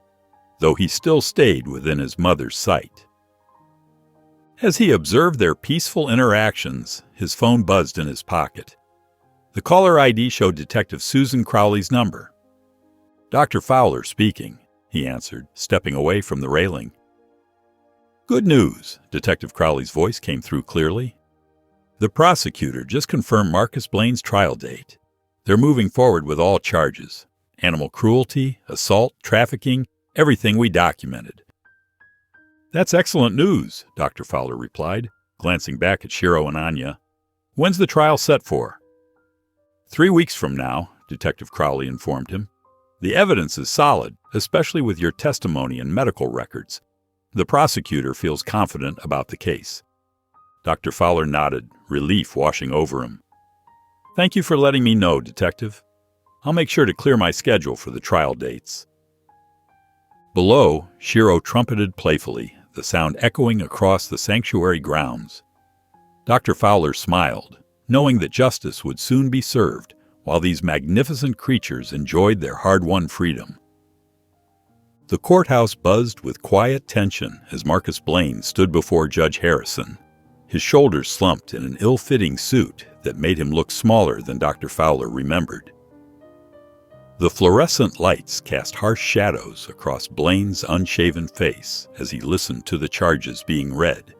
though he still stayed within his mother's sight. As he observed their peaceful interactions, his phone buzzed in his pocket. The caller ID showed Detective Susan Crowley's number. "Dr. Fowler speaking," he answered, stepping away from the railing. "Good news," Detective Crowley's voice came through clearly. "The prosecutor just confirmed Marcus Blaine's trial date. They're moving forward with all charges: animal cruelty, assault, trafficking, everything we documented." "That's excellent news," Dr. Fowler replied, glancing back at Shiro and Anya. "When's the trial set for?" 3 weeks from now, Detective Crowley informed him. "The evidence is solid, especially with your testimony and medical records. The prosecutor feels confident about the case." Dr. Fowler nodded, relief washing over him. "Thank you for letting me know, Detective. I'll make sure to clear my schedule for the trial dates." Below, Shiro trumpeted playfully, the sound echoing across the sanctuary grounds. Dr. Fowler smiled, knowing that justice would soon be served while these magnificent creatures enjoyed their hard-won freedom. The courthouse buzzed with quiet tension as Marcus Blaine stood before Judge Harrison, his shoulders slumped in an ill-fitting suit that made him look smaller than Dr. Fowler remembered. The fluorescent lights cast harsh shadows across Blaine's unshaven face as he listened to the charges being read.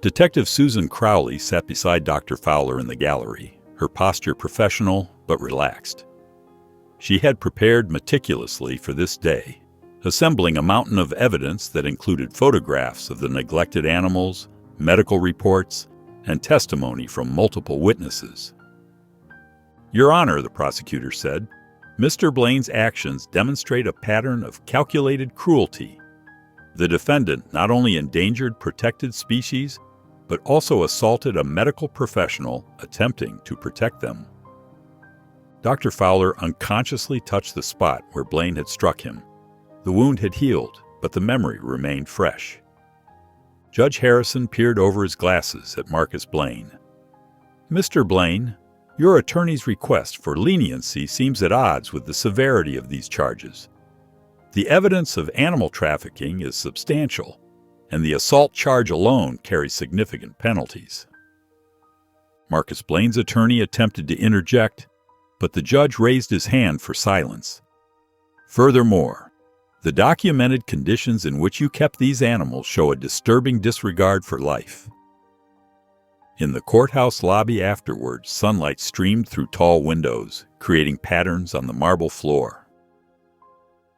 Detective Susan Crowley sat beside Dr. Fowler in the gallery, her posture professional but relaxed. She had prepared meticulously for this day, assembling a mountain of evidence that included photographs of the neglected animals, medical reports, and testimony from multiple witnesses. "Your Honor," the prosecutor said, "Mr. Blaine's actions demonstrate a pattern of calculated cruelty. The defendant not only endangered protected species, but also assaulted a medical professional attempting to protect them." Dr. Fowler unconsciously touched the spot where Blaine had struck him. The wound had healed, but the memory remained fresh. Judge Harrison peered over his glasses at Marcus Blaine. "Mr. Blaine, your attorney's request for leniency seems at odds with the severity of these charges. The evidence of animal trafficking is substantial, and the assault charge alone carries significant penalties." Marcus Blaine's attorney attempted to interject, but the judge raised his hand for silence. "Furthermore, the documented conditions in which you kept these animals show a disturbing disregard for life." In the courthouse lobby afterwards, sunlight streamed through tall windows, creating patterns on the marble floor.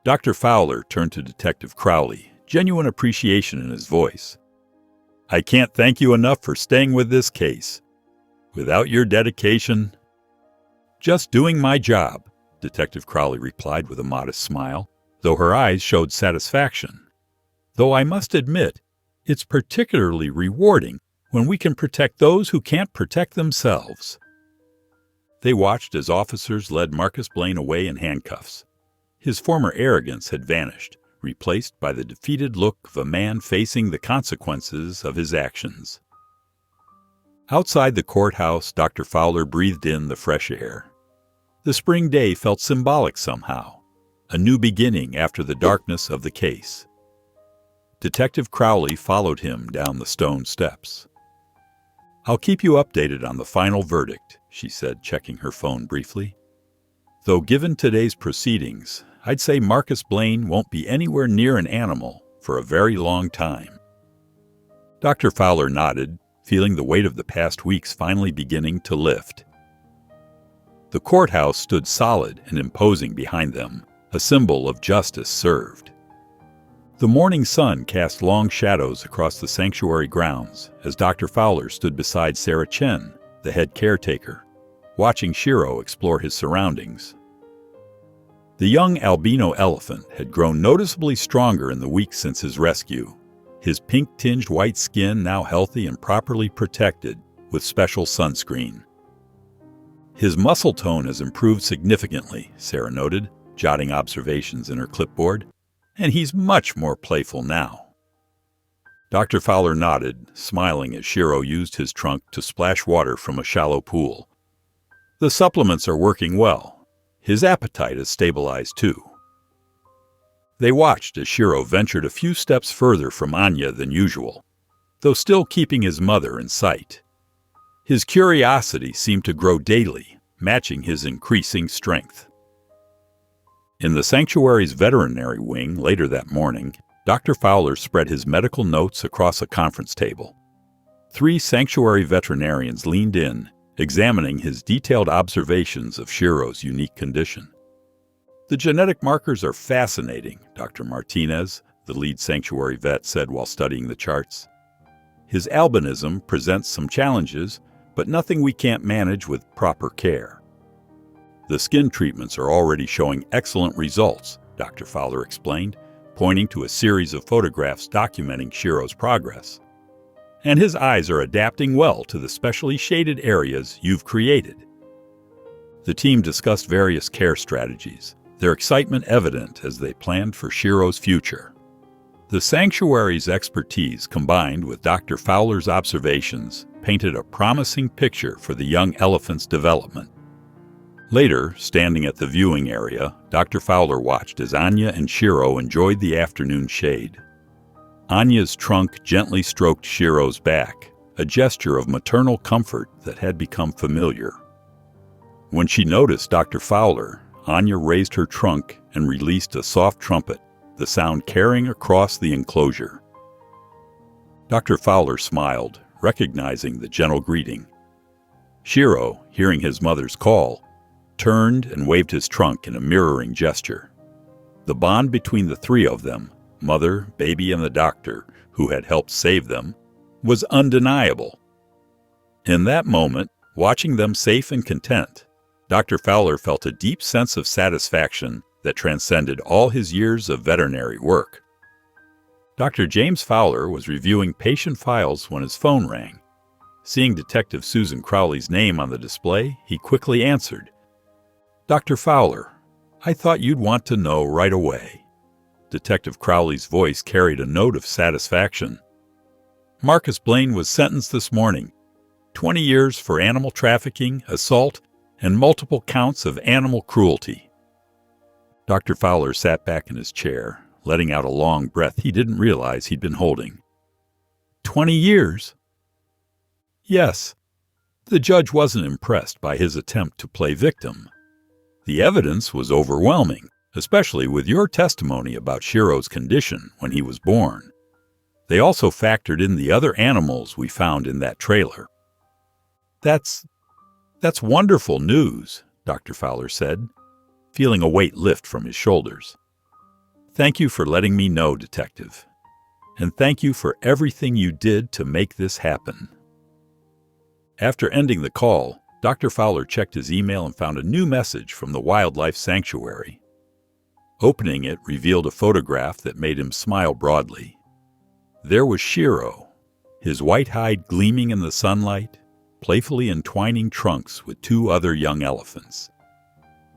Dr. Fowler turned to Detective Crowley, genuine appreciation in his voice. "I can't thank you enough for staying with this case. Without your dedication—" "Just doing my job," Detective Crowley replied with a modest smile, though her eyes showed satisfaction. "Though I must admit, it's particularly rewarding when we can protect those who can't protect themselves." They watched as officers led Marcus Blaine away in handcuffs. His former arrogance had vanished, replaced by the defeated look of a man facing the consequences of his actions. Outside the courthouse, Dr. Fowler breathed in the fresh air. The spring day felt symbolic somehow, a new beginning after the darkness of the case. Detective Crowley followed him down the stone steps. "I'll keep you updated on the final verdict," she said, checking her phone briefly. "Though given today's proceedings, I'd say Marcus Blaine won't be anywhere near an animal for a very long time." Dr. Fowler nodded, feeling the weight of the past weeks finally beginning to lift. The courthouse stood solid and imposing behind them, a symbol of justice served. The morning sun cast long shadows across the sanctuary grounds as Dr. Fowler stood beside Sarah Chen, the head caretaker, watching Shiro explore his surroundings. The young albino elephant had grown noticeably stronger in the weeks since his rescue, his pink-tinged white skin now healthy and properly protected with special sunscreen. His muscle tone has improved significantly, Sarah noted, jotting observations in her clipboard, and he's much more playful now. Dr. Fowler nodded, smiling as Shiro used his trunk to splash water from a shallow pool. The supplements are working well. His appetite has stabilized too. They watched as Shiro ventured a few steps further from Anya than usual, though still keeping his mother in sight. His curiosity seemed to grow daily, matching his increasing strength. In the sanctuary's veterinary wing later that morning, Dr. Fowler spread his medical notes across a conference table. 3 sanctuary veterinarians leaned in, examining his detailed observations of Shiro's unique condition. "The genetic markers are fascinating," Dr. Martinez, the lead sanctuary vet, said while studying the charts. "His albinism presents some challenges, but nothing we can't manage with proper care." "The skin treatments are already showing excellent results," Dr. Fowler explained, pointing to a series of photographs documenting Shiro's progress. "And his eyes are adapting well to the specially shaded areas you've created." The team discussed various care strategies, their excitement evident as they planned for Shiro's future. The sanctuary's expertise combined with Dr. Fowler's observations painted a promising picture for the young elephant's development. Later, standing at the viewing area, Dr. Fowler watched as Anya and Shiro enjoyed the afternoon shade. Anya's trunk gently stroked Shiro's back, a gesture of maternal comfort that had become familiar. When she noticed Dr. Fowler, Anya raised her trunk and released a soft trumpet, the sound carrying across the enclosure. Dr. Fowler smiled, recognizing the gentle greeting. Shiro, hearing his mother's call, turned and waved his trunk in a mirroring gesture. The bond between the 3 of them, mother, baby, and the doctor, who had helped save them, was undeniable. In that moment, watching them safe and content, Dr. Fowler felt a deep sense of satisfaction that transcended all his years of veterinary work. Dr. James Fowler was reviewing patient files when his phone rang. Seeing Detective Susan Crowley's name on the display, he quickly answered. "Dr. Fowler, I thought you'd want to know right away." Detective Crowley's voice carried a note of satisfaction. "Marcus Blaine was sentenced this morning. 20 years for animal trafficking, assault, and multiple counts of animal cruelty." Dr. Fowler sat back in his chair, letting out a long breath he didn't realize he'd been holding. 20 years? Yes. The judge wasn't impressed by his attempt to play victim. The evidence was overwhelming, especially with your testimony about Shiro's condition when he was born. They also factored in the other animals we found in that trailer. That's wonderful news," Dr. Fowler said, feeling a weight lift from his shoulders. "Thank you for letting me know, Detective. And thank you for everything you did to make this happen." After ending the call, Dr. Fowler checked his email and found a new message from the Wildlife Sanctuary. Opening it revealed a photograph that made him smile broadly. There was Shiro, his white hide gleaming in the sunlight, playfully entwining trunks with 2 other young elephants.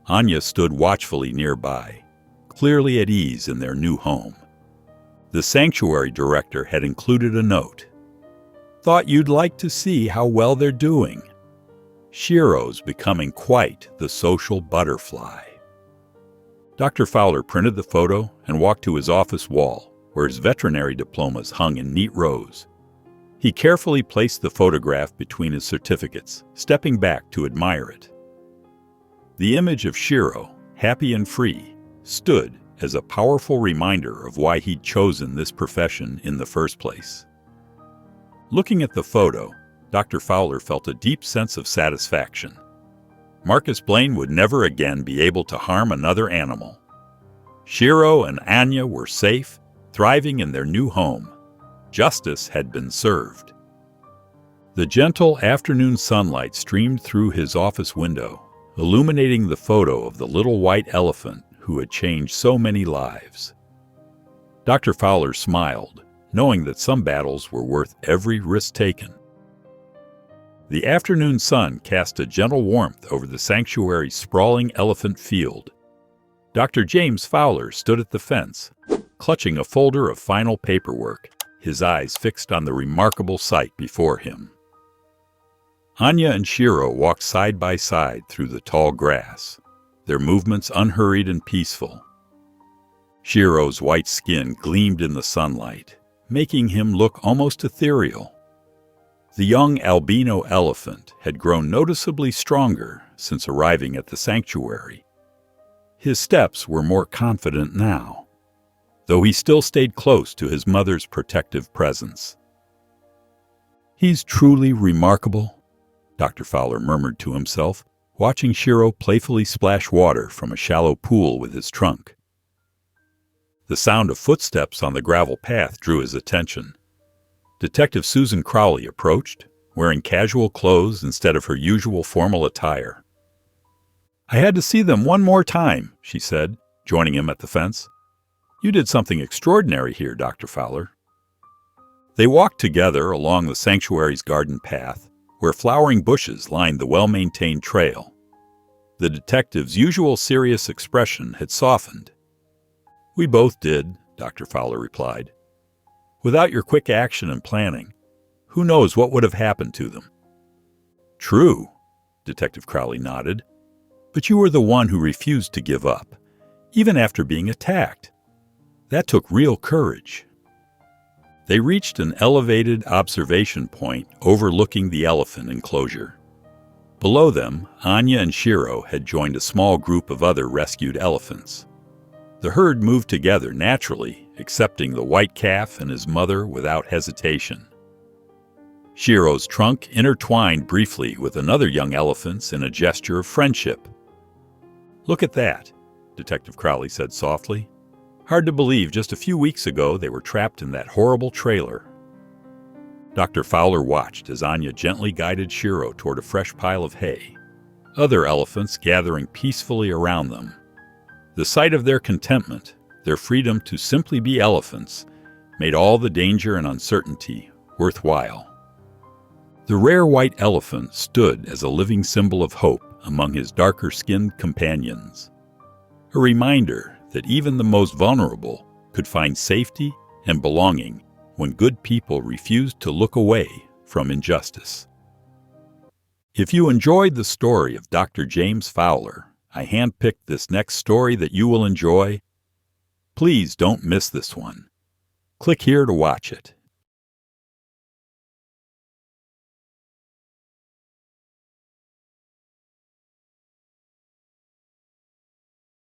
Anya stood watchfully nearby, clearly at ease in their new home. The sanctuary director had included a note. "Thought you'd like to see how well they're doing. Shiro's becoming quite the social butterfly." Dr. Fowler printed the photo and walked to his office wall, where his veterinary diplomas hung in neat rows. He carefully placed the photograph between his certificates, stepping back to admire it. The image of Shiro, happy and free, stood as a powerful reminder of why he'd chosen this profession in the first place. Looking at the photo, Dr. Fowler felt a deep sense of satisfaction. Marcus Blaine would never again be able to harm another animal. Shiro and Anya were safe, thriving in their new home. Justice had been served. The gentle afternoon sunlight streamed through his office window, illuminating the photo of the little white elephant who had changed so many lives. Dr. Fowler smiled, knowing that some battles were worth every risk taken. The afternoon sun cast a gentle warmth over the sanctuary's sprawling elephant field. Dr. James Fowler stood at the fence, clutching a folder of final paperwork, his eyes fixed on the remarkable sight before him. Anya and Shiro walked side by side through the tall grass, their movements unhurried and peaceful. Shiro's white skin gleamed in the sunlight, making him look almost ethereal. The young albino elephant had grown noticeably stronger since arriving at the sanctuary. His steps were more confident now, though he still stayed close to his mother's protective presence. "He's truly remarkable," Dr. Fowler murmured to himself, watching Shiro playfully splash water from a shallow pool with his trunk. The sound of footsteps on the gravel path drew his attention. Detective Susan Crowley approached, wearing casual clothes instead of her usual formal attire. "I had to see them one more time," she said, joining him at the fence. "You did something extraordinary here, Dr. Fowler." They walked together along the sanctuary's garden path, where flowering bushes lined the well-maintained trail. The detective's usual serious expression had softened. "We both did," Dr. Fowler replied. "Without your quick action and planning, who knows what would have happened to them?" "True," Detective Crowley nodded. "But you were the one who refused to give up, even after being attacked. That took real courage." They reached an elevated observation point overlooking the elephant enclosure. Below them, Anya and Shiro had joined a small group of other rescued elephants. The herd moved together naturally, accepting the white calf and his mother without hesitation. Shiro's trunk intertwined briefly with another young elephant's in a gesture of friendship. "Look at that," Detective Crowley said softly. "Hard to believe just a few weeks ago they were trapped in that horrible trailer." Dr. Fowler watched as Anya gently guided Shiro toward a fresh pile of hay, other elephants gathering peacefully around them. The sight of their contentment, their freedom to simply be elephants, made all the danger and uncertainty worthwhile. The rare white elephant stood as a living symbol of hope among his darker-skinned companions, a reminder that even the most vulnerable could find safety and belonging when good people refused to look away from injustice. If you enjoyed the story of Dr. James Fowler, I handpicked this next story that you will enjoy. Please don't miss this one. Click here to watch it.